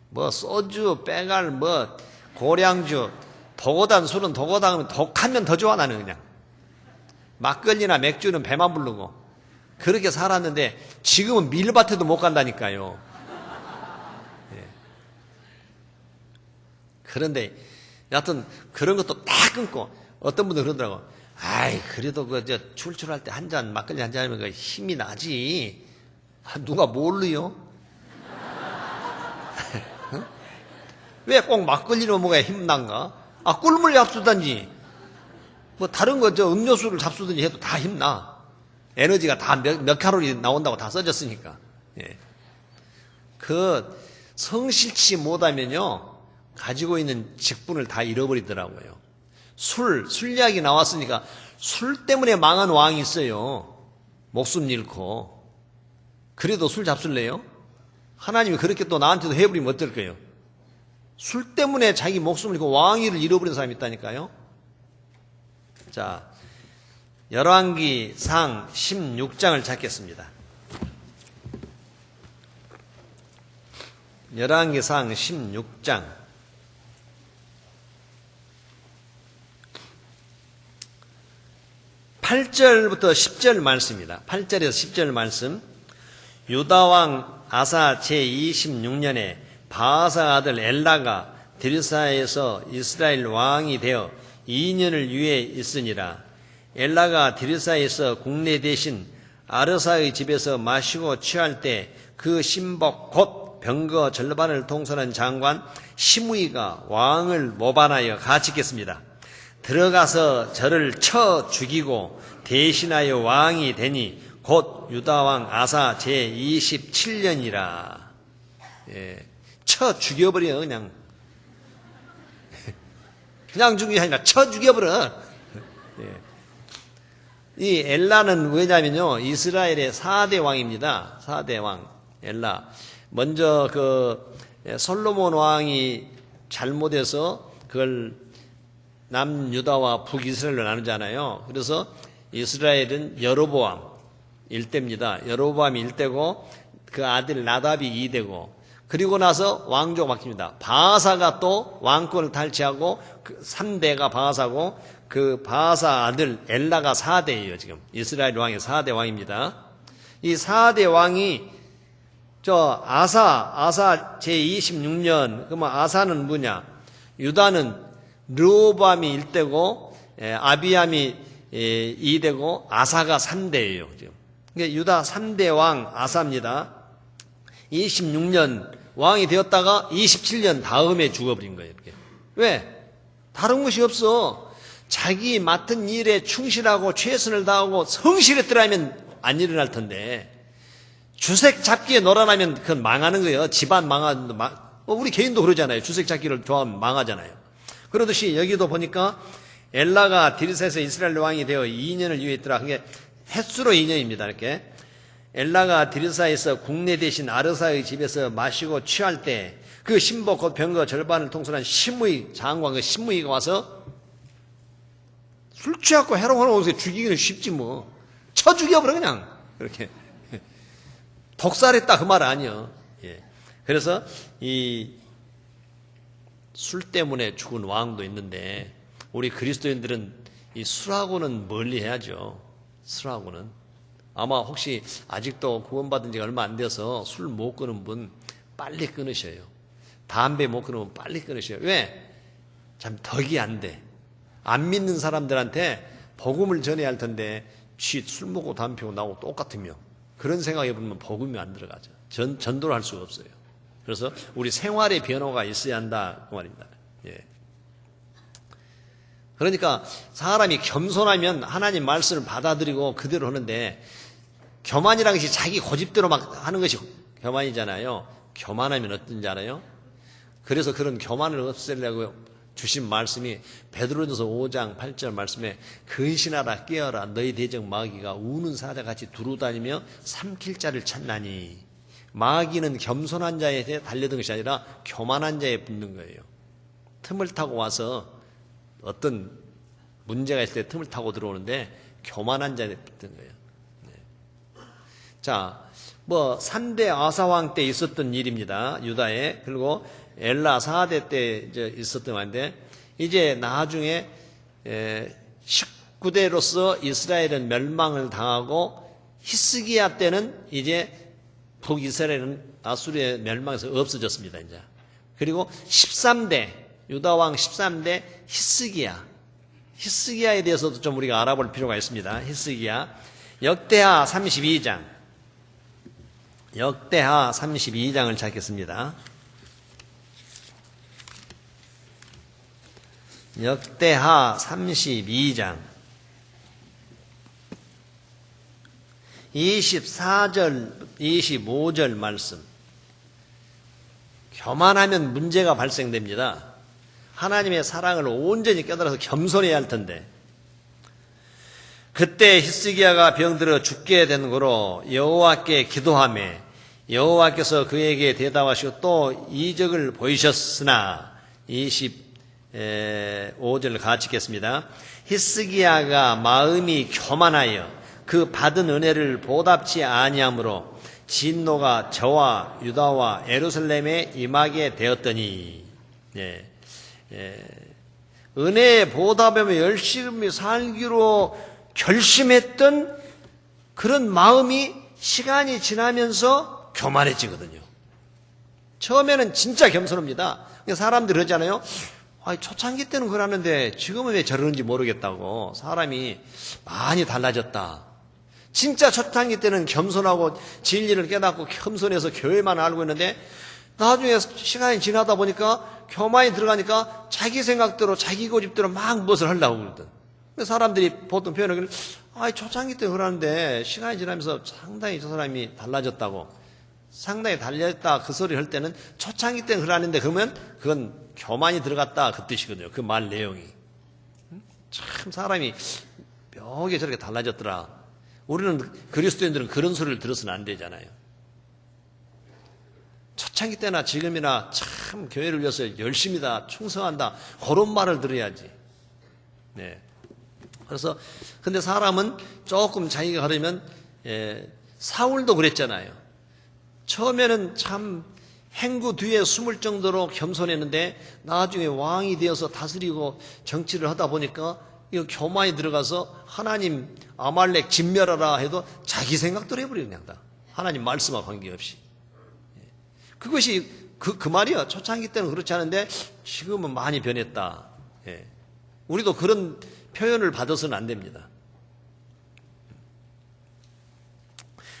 뭐 소주, 빼갈, 뭐 고량주, 도고단 술은 도고단은 독하면 더 좋아. 나는 그냥 막걸리나 맥주는 배만 부르고 그렇게 살았는데 지금은 밀밭에도 못 간다니까요. 네. 그런데 여하튼 그런 것도 다 끊고 어떤 분들 그러더라고. 아이, 그래도 출출할 때 한 잔, 막걸리 한 잔 하면 힘이 나지. 누가 뭘로요? 왜 꼭 막걸리로 먹어야 힘난가? 아, 꿀물 잡수든지, 뭐 다른 음료수를 잡수든지 해도 다 힘나. 에너지가 다 몇 칼로리 나온다고 다 써졌으니까. 예. 그, 성실치 못하면요, 가지고 있는 직분을 다 잃어버리더라고요. 술약이 나왔으니까 술 때문에 망한 왕이 있어요. 목숨 잃고. 그래도 술 잡술래요? 하나님이 그렇게 또 나한테도 해버리면 어떨 거예요? 술 때문에 자기 목숨을 잃고 왕위를 잃어버린 사람이 있다니까요. 자, 열왕기상 16장을 찾겠습니다. 열왕기상 16장 8절부터 10절 말씀입니다. 8절에서 10절 말씀. 유다왕 아사 제26년에 바아사 아들 엘라가 디르사에서 이스라엘 왕이 되어 2년을 유해 있으니라. 엘라가 디르사에서 국내 대신 아르사의 집에서 마시고 취할 때 그 신복 곧 병거 절반을 통솔한 장관 시므이가 왕을 모반하여 가치겠습니다. 들어가서 저를 쳐 죽이고 대신하여 왕이 되니 곧 유다왕 아사 제27년이라. 예, 쳐 죽여버려. 그냥 죽이 아니라 쳐 죽여버려. 예. 이 엘라는 왜냐면요, 이스라엘의 4대 왕입니다. 4대 왕 엘라. 먼저 솔로몬 왕이 잘못해서 그걸 남유다와 북이스라엘로 나누잖아요. 그래서 이스라엘은 여로보암 1대입니다. 여로보암이 1대고 그 아들 나답이 2대고 그리고 나서 왕조가 바뀝니다. 바하사가 또 왕권을 탈취하고 그 3대가 바하사고 그 바하사 아들 엘라가 4대예요. 지금 이스라엘 왕의 4대 왕입니다. 이 4대 왕이 아사 제26년, 그러면 아사는 뭐냐? 유다는 르호보암이 1대고 아비암이 2대고 아사가 3대예요. 지금. 그러니까 유다 3대 왕 아사입니다. 26년 왕이 되었다가 27년 다음에 죽어버린 거예요. 이렇게. 왜? 다른 것이 없어. 자기 맡은 일에 충실하고 최선을 다하고 성실했더라면 안 일어날 텐데 주색 잡기에 놀아나면 그건 망하는 거예요. 집안 우리 개인도 그러잖아요. 주색 잡기를 좋아하면 망하잖아요. 그러듯이 여기도 보니까 엘라가 디르사에서 이스라엘 왕이 되어 2년을 유예했더라. 그게 횟수로 2년입니다. 이렇게. 엘라가 디르사에서 국내 대신 아르사의 집에서 마시고 취할 때 그 신복 곧 병거 절반을 통솔한 시므이 장관 그 시므이가 와서 술 취하고 해롱하는 옷에 죽이기는 쉽지 뭐. 쳐 죽여버려 그냥. 그렇게. 독살했다 그 말 아니요. 예. 그래서 이 술 때문에 죽은 왕도 있는데 우리 그리스도인들은 이 술하고는 멀리 해야죠. 술하고는. 아마 혹시 아직도 구원받은 지가 얼마 안 돼서 술 못 끊은 분 빨리 끊으셔요. 담배 못 끊으면 빨리 끊으셔요. 왜? 참 덕이 안 돼. 안 믿는 사람들한테 복음을 전해야 할 텐데 술 먹고 담배 피우고 나하고 똑같으며 그런 생각해 보면 복음이 안 들어가죠. 전도를 할 수가 없어요. 그래서 우리 생활의 변화가 있어야 한다 그 말입니다. 예. 그러니까 사람이 겸손하면 하나님 말씀을 받아들이고 그대로 하는데 교만이라는 것이 자기 고집대로 막 하는 것이 교만이잖아요. 교만하면 어떤지 알아요? 그래서 그런 교만을 없애려고 주신 말씀이 베드로전서 5장 8절 말씀에 근신하라 깨어라 너희 대적 마귀가 우는 사자같이 두루다니며 삼킬 자를 찾나니 마귀는 겸손한 자에 달려든 것이 아니라 교만한 자에 붙는 거예요. 틈을 타고 와서 어떤 문제가 있을 때 틈을 타고 들어오는데 교만한 자에 붙는 거예요. 자, 3대 아사왕 때 있었던 일입니다. 유다에. 그리고 엘라 4대 때 있었던 건데, 이제 나중에 19대로서 이스라엘은 멸망을 당하고, 히스기야 때는 이제 북이스라엘은 아수르의 멸망에서 없어졌습니다, 이제. 그리고 13대, 유다왕 13대 히스기야에 대해서도 좀 우리가 알아볼 필요가 있습니다. 히스기야. 역대하 32장. 역대하 32장을 찾겠습니다. 역대하 32장 24절 25절 말씀. 교만하면 문제가 발생됩니다. 하나님의 사랑을 온전히 깨달아서 겸손해야 할 텐데 그때 히스기야가 병들어 죽게 된 거로 여호와께 기도하며 여호와께서 그에게 대답하시고 또 이적을 보이셨으나 25절 같이 읽겠습니다. 히스기야가 마음이 교만하여 그 받은 은혜를 보답지 아니하므로 진노가 저와 유다와 예루살렘에 임하게 되었더니 은혜에 보답하며 열심히 살기로 결심했던 그런 마음이 시간이 지나면서 교만해지거든요. 처음에는 진짜 겸손합니다. 사람들이 그러잖아요. 초창기 때는 그러는데 지금은 왜 저러는지 모르겠다고. 사람이 많이 달라졌다. 진짜 초창기 때는 겸손하고 진리를 깨닫고 겸손해서 교회만 알고 있는데 나중에 시간이 지나다 보니까 교만이 들어가니까 자기 생각대로 자기 고집대로 막 무엇을 하려고 그러거든. 사람들이 보통 표현하기를 초창기 때 그러는데 시간이 지나면서 상당히 저 사람이 달라졌다고. 상당히 달라졌다 그 소리 할 때는 초창기 때는 그러는데 그러면 그건 교만이 들어갔다 그 뜻이거든요. 그 말 내용이. 참 사람이 묘하게 저렇게 달라졌더라. 우리는 그리스도인들은 그런 소리를 들어서는 안 되잖아요. 초창기 때나 지금이나 참 교회를 위해서 열심히다 충성한다 그런 말을 들어야지. 네. 그래서 근데 사람은 조금 자기가 그러면 사울도 그랬잖아요. 처음에는 참 행구 뒤에 숨을 정도로 겸손했는데 나중에 왕이 되어서 다스리고 정치를 하다 보니까 이거 교만이 들어가서 하나님 아말렉 진멸하라 해도 자기 생각대로 해버려요. 그냥 다 하나님 말씀과 관계없이. 그것이 그 말이야. 초창기 때는 그렇지 않은데 지금은 많이 변했다. 우리도 그런 표현을 받아서는 안 됩니다.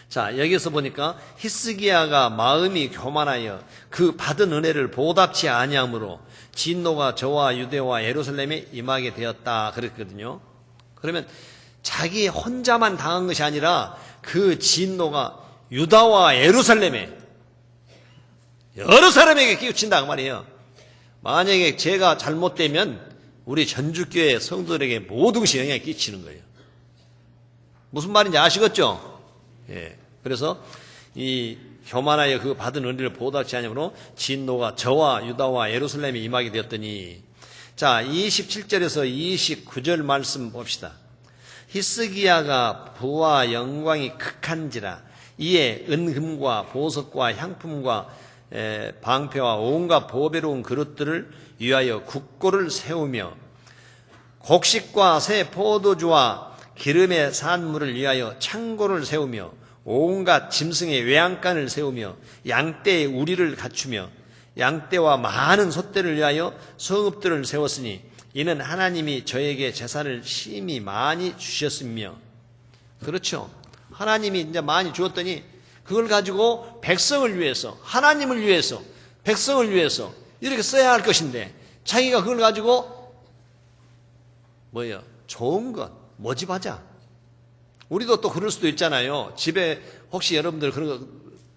자, 여기서 보니까 히스기야가 마음이 교만하여 그 받은 은혜를 보답치 아니함으로 진노가 저와 유대와 예루살렘에 임하게 되었다 그랬거든요. 그러면 자기 혼자만 당한 것이 아니라 그 진노가 유다와 예루살렘에 여러 사람에게 끼우친다 그 말이에요. 만약에 제가 잘못되면 우리 전주교회 성도들에게 모든 것이 영향을 끼치는 거예요. 무슨 말인지 아시겠죠? 예. 그래서 이 교만하여 그 받은 은혜를 보답치 아니므로 진노가 저와 유다와 예루살렘에 임하게 되었더니, 자 27절에서 29절 말씀 봅시다. 히스기야가 부와 영광이 극한지라 이에 은금과 보석과 향품과 방패와 온갖 보배로운 그릇들을 위하여 국고를 세우며 곡식과 새 포도주와 기름의 산물을 위하여 창고를 세우며 온갖 짐승의 외양간을 세우며 양떼의 우리를 갖추며 양떼와 많은 솥대를 위하여 성읍들을 세웠으니 이는 하나님이 저에게 재산을 심히 많이 주셨으며. 그렇죠. 하나님이 이제 많이 주었더니 그걸 가지고 백성을 위해서, 하나님을 위해서, 백성을 위해서 이렇게 써야 할 것인데 자기가 그걸 가지고 뭐예요? 좋은 것 모집하자. 우리도 또 그럴 수도 있잖아요. 집에 혹시 여러분들 그런 거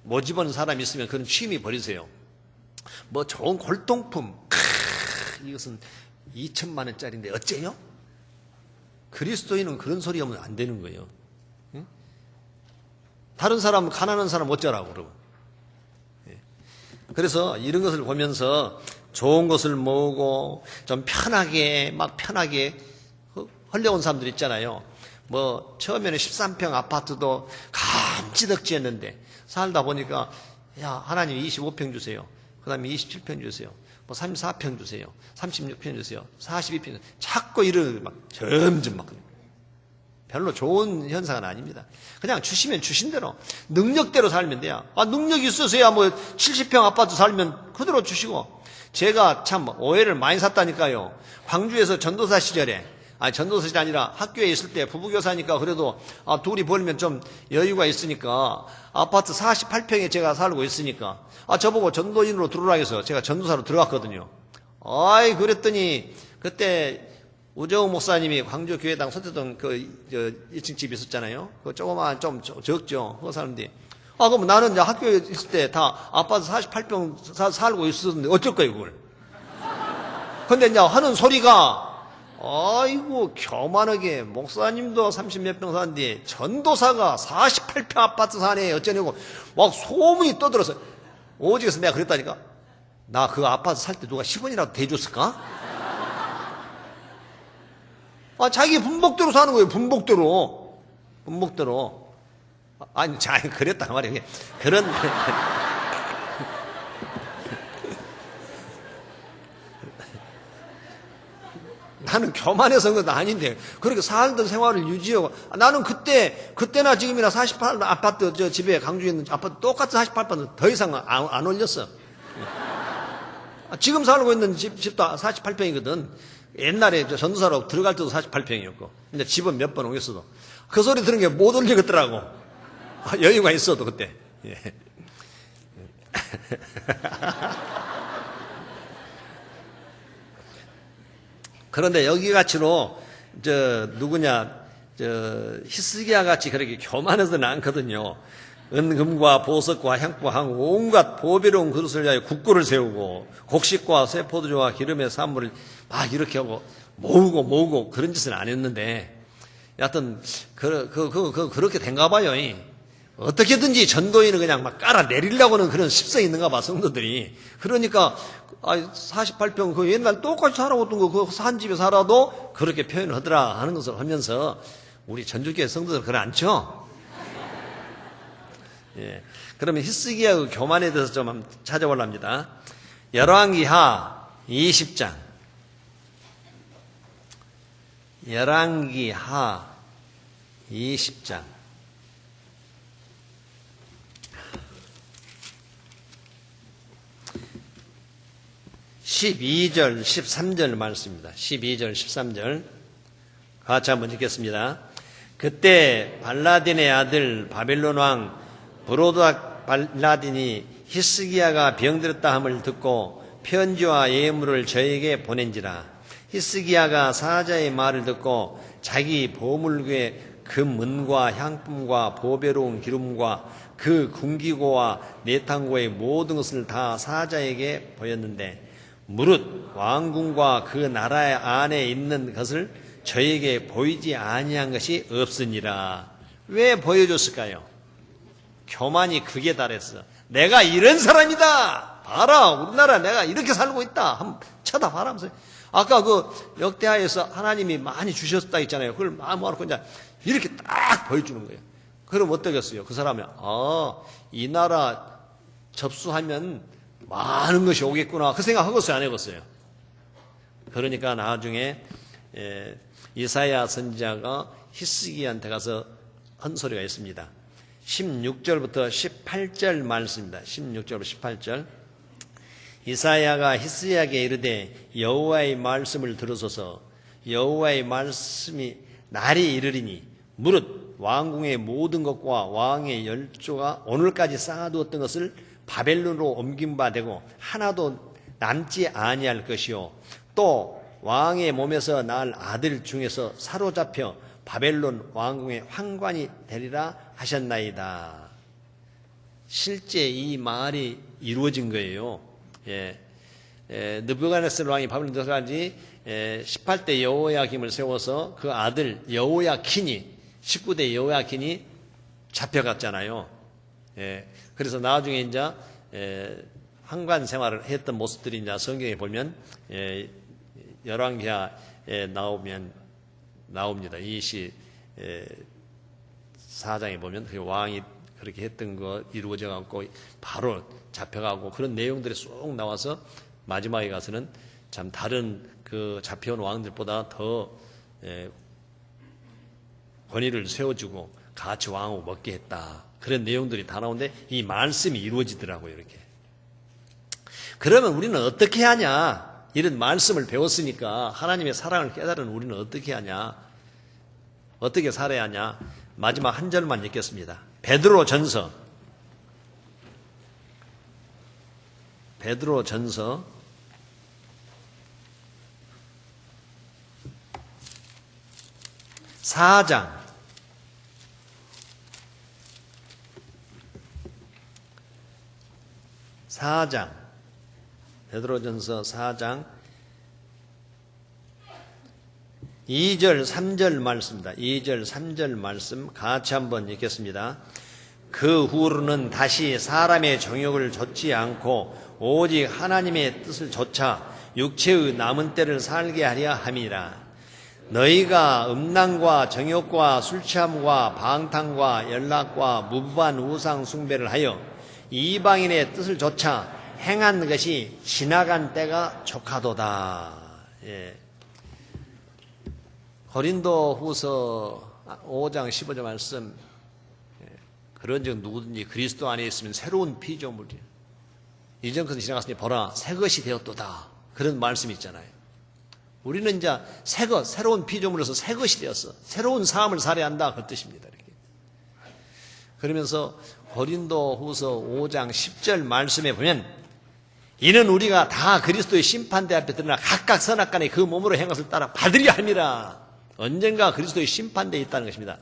모집하는 사람이 있으면 그런 취미 버리세요. 뭐 좋은 골동품, 이것은 2천만 원짜리인데 어째요? 그리스도인은 그런 소리 하면 안 되는 거예요. 응? 다른 사람, 가난한 사람 어쩌라고 그러고. 그래서 이런 것을 보면서 좋은 것을 모으고 좀 편하게 하려고 온 사람들 있잖아요. 뭐 처음에는 13평 아파트도 감지덕지였는데 살다 보니까 야 하나님 25평 주세요. 그 다음에 27평 주세요. 뭐 34평 주세요. 36평 주세요. 42평 자꾸 이런 막 점점 막 별로 좋은 현상은 아닙니다. 그냥 주시면 주신 대로 능력대로 살면 돼요. 능력이 있으세야 뭐 70평 아파트 살면 그대로 주시고. 제가 참 오해를 많이 샀다니까요. 광주에서 전도사 시절에 전도사이 아니라 학교에 있을 때 부부교사니까 그래도 둘이 벌면 좀 여유가 있으니까 아파트 48평에 제가 살고 있으니까 저보고 전도인으로 들어오라 해서 제가 전도사로 들어갔거든요. 그랬더니 그때 우정우 목사님이 광주 교회당 선택동 그 1층 집 있었잖아요. 그 조그만 좀 적죠. 그 사람들이 그럼 나는 이제 학교에 있을 때 다 아파트 48평 살고 있었는데 어쩔 거예요 그걸. 근데 이제 하는 소리가 아이고 교만하게 목사님도 30몇 평 사는데 전도사가 48평 아파트 사네 어쩌냐고 막 소문이 떠들어서 오직에서 내가 그랬다니까. 나 그 아파트 살 때 누가 10원이라도 대줬을까? 자기 분복대로 사는 거예요. 분복대로. 잘 그랬단 말이에요. 그런 나는 교만해서 그런 건 아닌데 그렇게 살던 생활을 유지하고 나는 그때나 지금이나 48 아파트 저 집에 강주에 있는 아파트 똑같은 48아파트 더 이상 안 올렸어. 지금 살고 있는 집도 48평이거든. 옛날에 전도사로 들어갈 때도 48평이었고 근데 집은 몇 번 옮겼어도 그 소리 들은 게 못 올리겠더라고. 여유가 있어도 그때. 예. 그런데 여기같이로 히스기야 같이 그렇게 교만해서는 않거든요. 은금과 보석과 향과 온갖 보배로운 그릇을 위하여 국고를 세우고 곡식과 새 포도주와 기름의 산물을 막 이렇게 하고 모으고 그런 짓은 안 했는데 여하튼 그렇게 된가 봐요. 어떻게든지 전도인을 그냥 막 깔아내리려고는 그런 습성이 있는가 봐 성도들이. 그러니까 48평 그 옛날 똑같이 살아왔던 거 그 산 집에 살아도 그렇게 표현을 하더라 하는 것을 하면서 우리 전주교회 성도들 그걸 안 쳐. 예. 그러면 히스기야 그 교만에 대해서 좀 한번 찾아보랍니다. 열왕기하 20장. 열왕기하 20장. 12절, 13절 말씀입니다. 12절, 13절. 같이 한번 읽겠습니다. 그때 발라딘의 아들 바벨론 왕 브로닥 발라딘이 히스기야가 병들었다 함을 듣고 편지와 예물을 저에게 보낸지라. 히스기야가 사자의 말을 듣고 자기 보물구의 금은과 향품과 보배로운 기름과 그 군기고와 내탕고의 모든 것을 다 사자에게 보였는데 무릇 왕궁과 그 나라 안에 있는 것을 저에게 보이지 아니한 것이 없으니라. 왜 보여줬을까요? 교만이 극에 달했어. 내가 이런 사람이다. 봐라, 우리나라 내가 이렇게 살고 있다. 한번 쳐다봐라 하면서. 아까 그 역대하에서 하나님이 많이 주셨다 했잖아요. 그걸 막 모아놓고 이제 이렇게 딱 보여주는 거예요. 그럼 어떠겠어요? 그 사람이 이 나라 접수하면 많은 것이 오겠구나. 그 생각 하겠어요? 안 해봤어요? 그러니까 나중에 이사야 선지자가 히스기야한테 가서 한 소리가 있습니다. 16절부터 18절 말씀입니다. 16절부터 18절. 이사야가 히스기야에게 이르되 여호와의 말씀을 들으소서. 여호와의 말씀이 날이 이르리니 무릇 왕궁의 모든 것과 왕의 열조가 오늘까지 쌓아두었던 것을 바벨론으로 옮긴 바 되고 하나도 남지 아니할 것이요 또 왕의 몸에서 낳을 아들 중에서 사로잡혀 바벨론 왕궁의 환관이 되리라 하셨나이다. 실제 이 말이 이루어진 거예요. 느부갓네살 왕이 바벨론 들어가지 18대 여호야김을 세워서 그 아들 여호야킨이 19대 여호야킨이 잡혀갔잖아요. 그래서 나중에 이제 환관 생활을 했던 모습들이 이제 성경에 보면 열왕기하에 나옵니다. 24장에 보면 그 왕이 그렇게 했던 거 이루어져 갖고 바로 잡혀가고 그런 내용들이 쏙 나와서 마지막에 가서는 참 다른 그 잡혀온 왕들보다 더 권위를 세워주고 같이 왕하고 먹게 했다. 그런 내용들이 다 나오는데 이 말씀이 이루어지더라고요. 이렇게. 그러면 우리는 어떻게 하냐? 이런 말씀을 배웠으니까 하나님의 사랑을 깨달은 우리는 어떻게 하냐? 어떻게 살아야 하냐? 마지막 한 절만 읽겠습니다. 베드로전서 4장 4장 베드로전서 4장 2절 3절 말씀입니다. 2절 3절 말씀 같이 한번 읽겠습니다. 그 후로는 다시 사람의 정욕을 좇지 않고 오직 하나님의 뜻을 좇아 육체의 남은 때를 살게 하려 함이라. 너희가 음란과 정욕과 술취함과 방탕과 연락과 무부한 우상 숭배를 하여 이방인의 뜻을 좇아 행한 것이 지나간 때가 족하도다. 고린도 후서 5장 15절 말씀. 그런즉 누구든지 그리스도 안에 있으면 새로운 피조물이야. 이전 것은 지나갔으니 보라 새 것이 되었도다. 그런 말씀이 있잖아요. 우리는 이제 새로운 피조물로서 새 것이 되었어. 새로운 삶을 살아야 한다. 그 뜻입니다. 이렇게. 그러면서 고린도 후서 5장 10절 말씀에 보면 이는 우리가 다 그리스도의 심판대 앞에 드러나 각각 선악간에 그 몸으로 행한 것을 따라 받으려 함이라. 언젠가 그리스도의 심판대에 있다는 것입니다.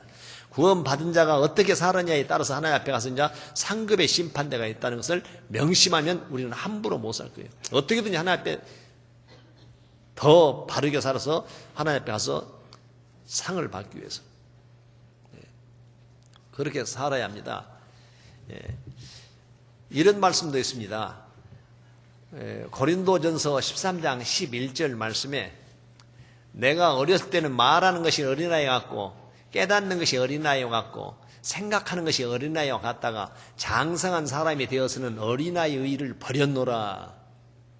구원받은 자가 어떻게 살았냐에 따라서 하나님 앞에 가서 이제 상급의 심판대가 있다는 것을 명심하면 우리는 함부로 못 살 거예요. 어떻게든지 하나님 앞에 더 바르게 살아서 하나님 앞에 가서 상을 받기 위해서 그렇게 살아야 합니다. 이런 말씀도 있습니다. 고린도전서 13장 11절 말씀에 내가 어렸을 때는 말하는 것이 어린아이 같고 깨닫는 것이 어린아이 같고 생각하는 것이 어린아이와 같다가 장성한 사람이 되어서는 어린아이의 일을 버렸노라.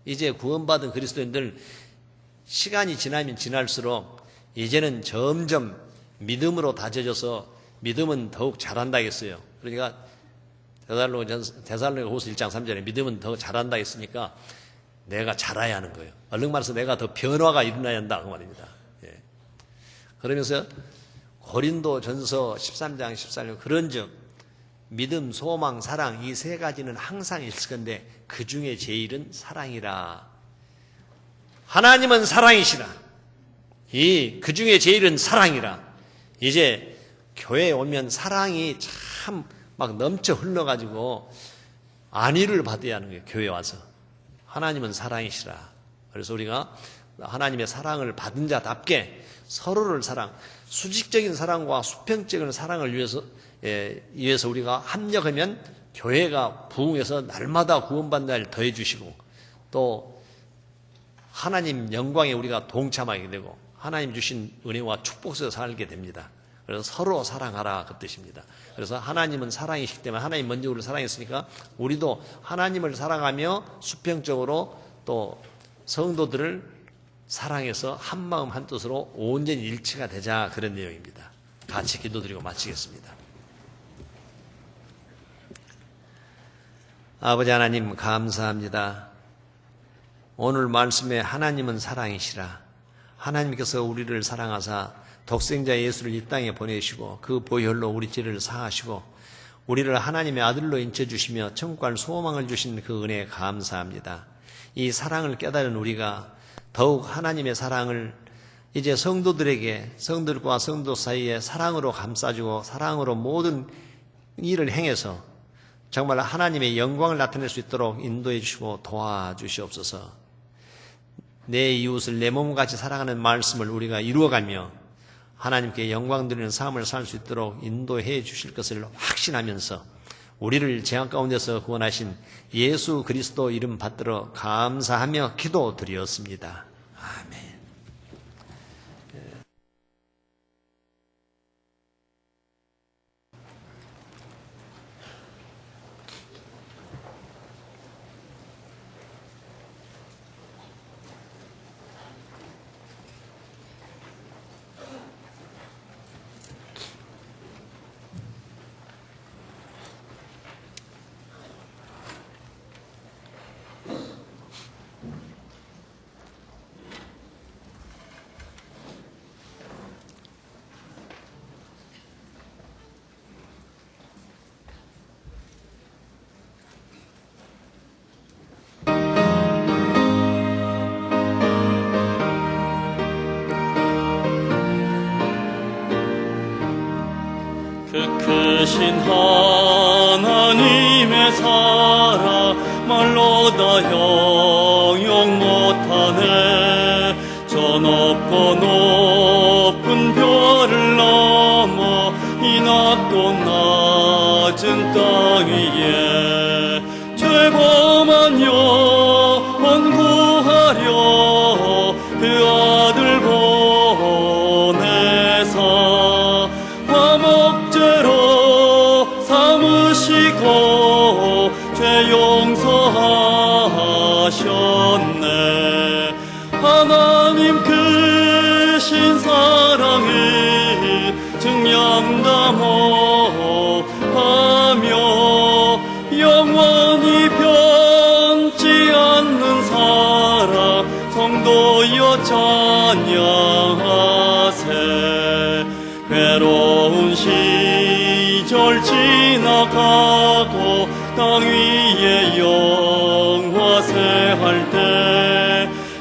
이제 구원받은 그리스도인들 시간이 지나면 지날수록 이제는 점점 믿음으로 다져져서 믿음은 더욱 잘한다 했어요. 그러니까 데살로니가후서 1장 3절에 믿음은 더 잘한다 했으니까 내가 잘해야 하는 거예요. 얼른 말해서 내가 더 변화가 일어나야 한다 그 말입니다. 예. 그러면서 고린도전서 13장 14절 그런즉 믿음, 소망, 사랑 이 세 가지는 항상 있을 건데 그 중에 제일은 사랑이라. 하나님은 사랑이시라. 그 중에 제일은 사랑이라. 이제 교회에 오면 사랑이 참 막 넘쳐 흘러가지고 안위를 받아야 하는 거예요. 교회에 와서. 하나님은 사랑이시라. 그래서 우리가 하나님의 사랑을 받은 자답게 서로를 수직적인 사랑과 수평적인 사랑을 위해서 우리가 합력하면 교회가 부흥해서 날마다 구원받는 날 더해 주시고 또 하나님 영광에 우리가 동참하게 되고 하나님 주신 은혜와 축복 속에서 살게 됩니다. 그래서 서로 사랑하라 그 뜻입니다. 그래서 하나님은 사랑이시기 때문에 하나님 먼저 우리를 사랑했으니까 우리도 하나님을 사랑하며 수평적으로 또 성도들을 사랑해서 한마음 한뜻으로 온전히 일치가 되자 그런 내용입니다. 같이 기도드리고 마치겠습니다. 아버지 하나님 감사합니다. 오늘 말씀에 하나님은 사랑이시라. 하나님께서 우리를 사랑하사 독생자 예수를 이 땅에 보내시고 그 보혈로 우리 죄를 사하시고 우리를 하나님의 아들로 인쳐주시며 천국갈 소망을 주신 그 은혜에 감사합니다. 이 사랑을 깨달은 우리가 더욱 하나님의 사랑을 이제 성도들과 성도 사이에 사랑으로 감싸주고 사랑으로 모든 일을 행해서 정말 하나님의 영광을 나타낼 수 있도록 인도해 주시고 도와주시옵소서. 내 이웃을 내 몸같이 사랑하는 말씀을 우리가 이루어가며 하나님께 영광 드리는 삶을 살 수 있도록 인도해 주실 것을 확신하면서 우리를 죄악 가운데서 구원하신 예수 그리스도 이름 받들어 감사하며 기도드렸습니다. 아멘. 크신 하나님의 사랑 말로 다 형용 못하네. 저 높고 높은 별을 넘어 이 낮고 낮은 땅 위에 죄범한 영혼 구하려 그 아들 보내사 화목제로 삼으시고 죄 용서하셨네. 하나님 크신 사랑을 증명다모 하며 영원히 변치 않는 사랑 성도여 찬양하세. 괴로운 시절 지나가고 땅 위에 영화세할 때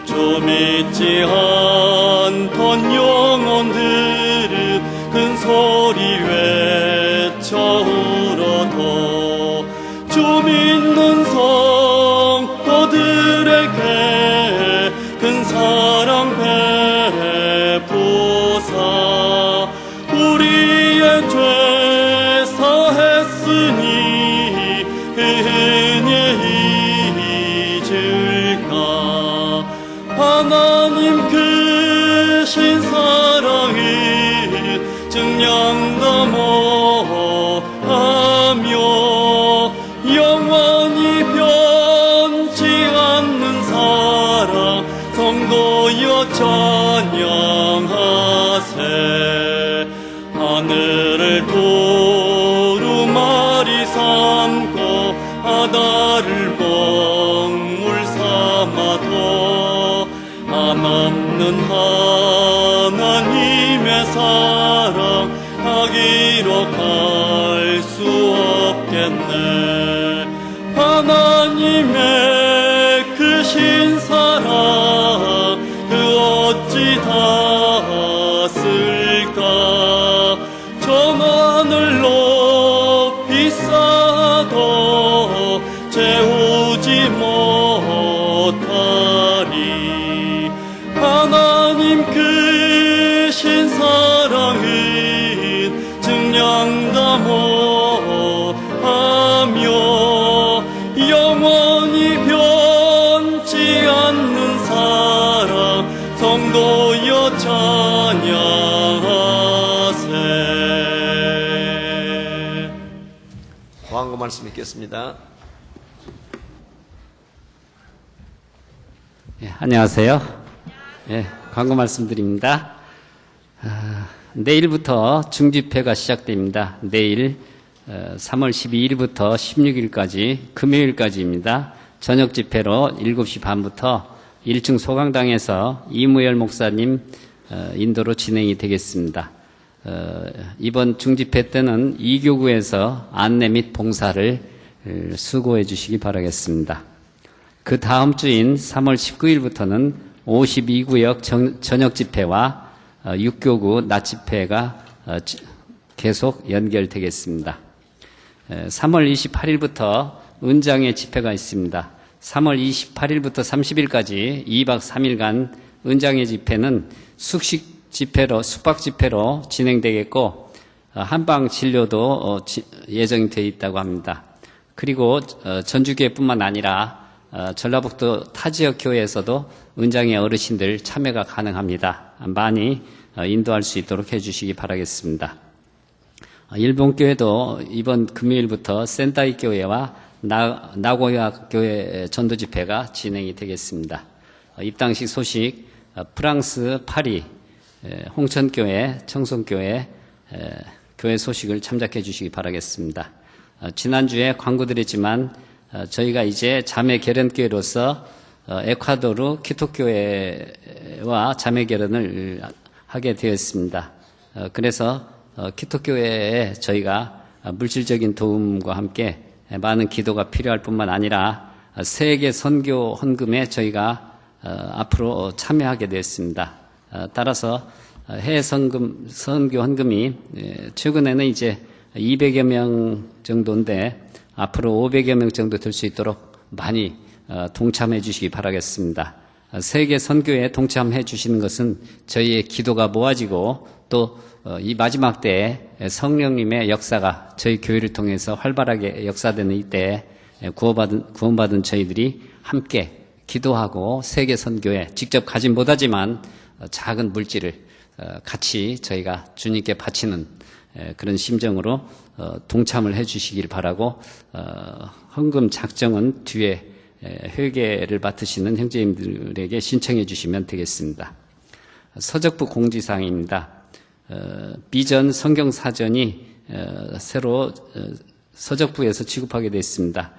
주 믿지 않던 영혼들은 큰 소리 외쳐 울어도 주 믿는 성도들에게 큰 사랑 베푸사 우리의 죄 사했으니 은혜 잊을까. 하나님 크신 사랑 하늘을 도루마리 삼고 바다를 먹물 삼아도 한없는 하나님의 사랑 가기로 갈 수 없겠네. 하나님의 크신 사랑 그 어찌 닿았을까. 정하늘 높이 쌓아도 채우지 못하리. 하나님 크신 사랑은 증량다 못하며 영원히 변치 않는 사랑 성도여 찬양하세. 광고 말씀 읽겠습니다. 안녕하세요. 광고 말씀드립니다. 내일부터 중집회가 시작됩니다. 내일 3월 12일부터 16일까지 금요일까지입니다. 저녁 집회로 7시 반부터 1층 소강당에서 이무열 목사님 인도로 진행이 되겠습니다. 이번 중집회 때는 2교구에서 안내 및 봉사를 수고해 주시기 바라겠습니다. 그 다음 주인 3월 19일부터는 52구역 저녁 집회와 6교구 낮 집회가 계속 연결되겠습니다. 3월 28일부터 은장의 집회가 있습니다. 3월 28일부터 30일까지 2박 3일간 은장의 집회는 숙식 집회로, 숙박 집회로 진행되겠고, 한방 진료도 예정이 되어 있다고 합니다. 그리고 전주교회뿐만 아니라 전라북도 타 지역 교회에서도 은장의 어르신들 참여가 가능합니다. 많이 인도할 수 있도록 해주시기 바라겠습니다. 일본 교회도 이번 금요일부터 센타이 교회와 나고야 교회 전도 집회가 진행이 되겠습니다. 입당식 소식, 프랑스 파리 홍천교회, 청송교회 교회 소식을 참작해 주시기 바라겠습니다. 지난주에 광고드렸지만 저희가 이제 자매 결연교회로서 에콰도르 키토교회와 자매 결연을 하게 되었습니다. 그래서 키토교회에 저희가 물질적인 도움과 함께 많은 기도가 필요할 뿐만 아니라 세계 선교 헌금에 저희가 앞으로 참여하게 되었습니다. 따라서 해외 선교 헌금이 최근에는 이제 200여 명 정도인데 앞으로 500여 명 정도 될 수 있도록 많이 동참해 주시기 바라겠습니다. 세계 선교에 동참해 주시는 것은 저희의 기도가 모아지고 또 이 마지막 때에 성령님의 역사가 저희 교회를 통해서 활발하게 역사되는 이때에 구원받은 저희들이 함께 기도하고 세계 선교에 직접 가진 못하지만 작은 물질을 같이 저희가 주님께 바치는 그런 심정으로 동참을 해 주시길 바라고 헌금 작정은 뒤에 회계를 맡으시는 형제님들에게 신청해 주시면 되겠습니다. 서적부 공지사항입니다. 비전 성경사전이 새로 서적부에서 취급하게 됐습니다.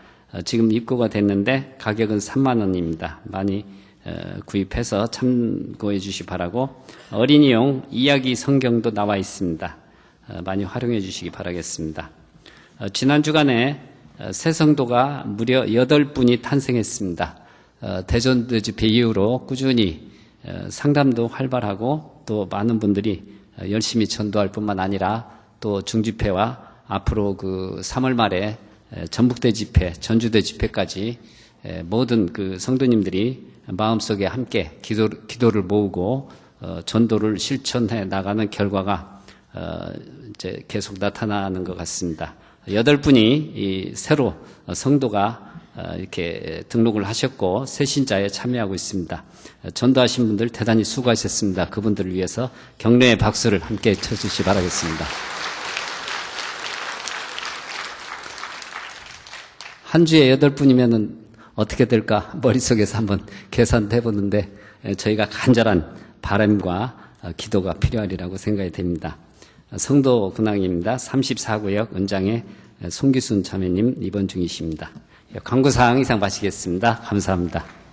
지금 입고가 됐는데 가격은 3만 원입니다. 많이 구입해서 참고해 주시기 바라고 어린이용 이야기 성경도 나와 있습니다. 많이 활용해 주시기 바라겠습니다. 지난 주간에 새 성도가 무려 8분이 탄생했습니다. 대전도 집회 이후로 꾸준히 상담도 활발하고 또 많은 분들이 열심히 전도할 뿐만 아니라 또 중집회와 앞으로 그 3월 말에 전북대 집회, 전주대 집회까지 모든 그 성도님들이 마음속에 함께 기도를 모으고 전도를 실천해 나가는 결과가 이제 계속 나타나는 것 같습니다. 8분이 새로 성도가 이렇게 등록을 하셨고 새신자에 참여하고 있습니다. 전도하신 분들 대단히 수고하셨습니다. 그분들을 위해서 격려의 박수를 함께 쳐주시기 바라겠습니다. 한 주에 8분이면은 어떻게 될까 머릿속에서 한번 계산해 보는데 저희가 간절한 바람과 기도가 필요하리라고 생각이 됩니다. 성도 근황입니다. 34구역 은장의 송기순 자매님 입원 중이십니다. 광고사항 이상 마치겠습니다. 감사합니다.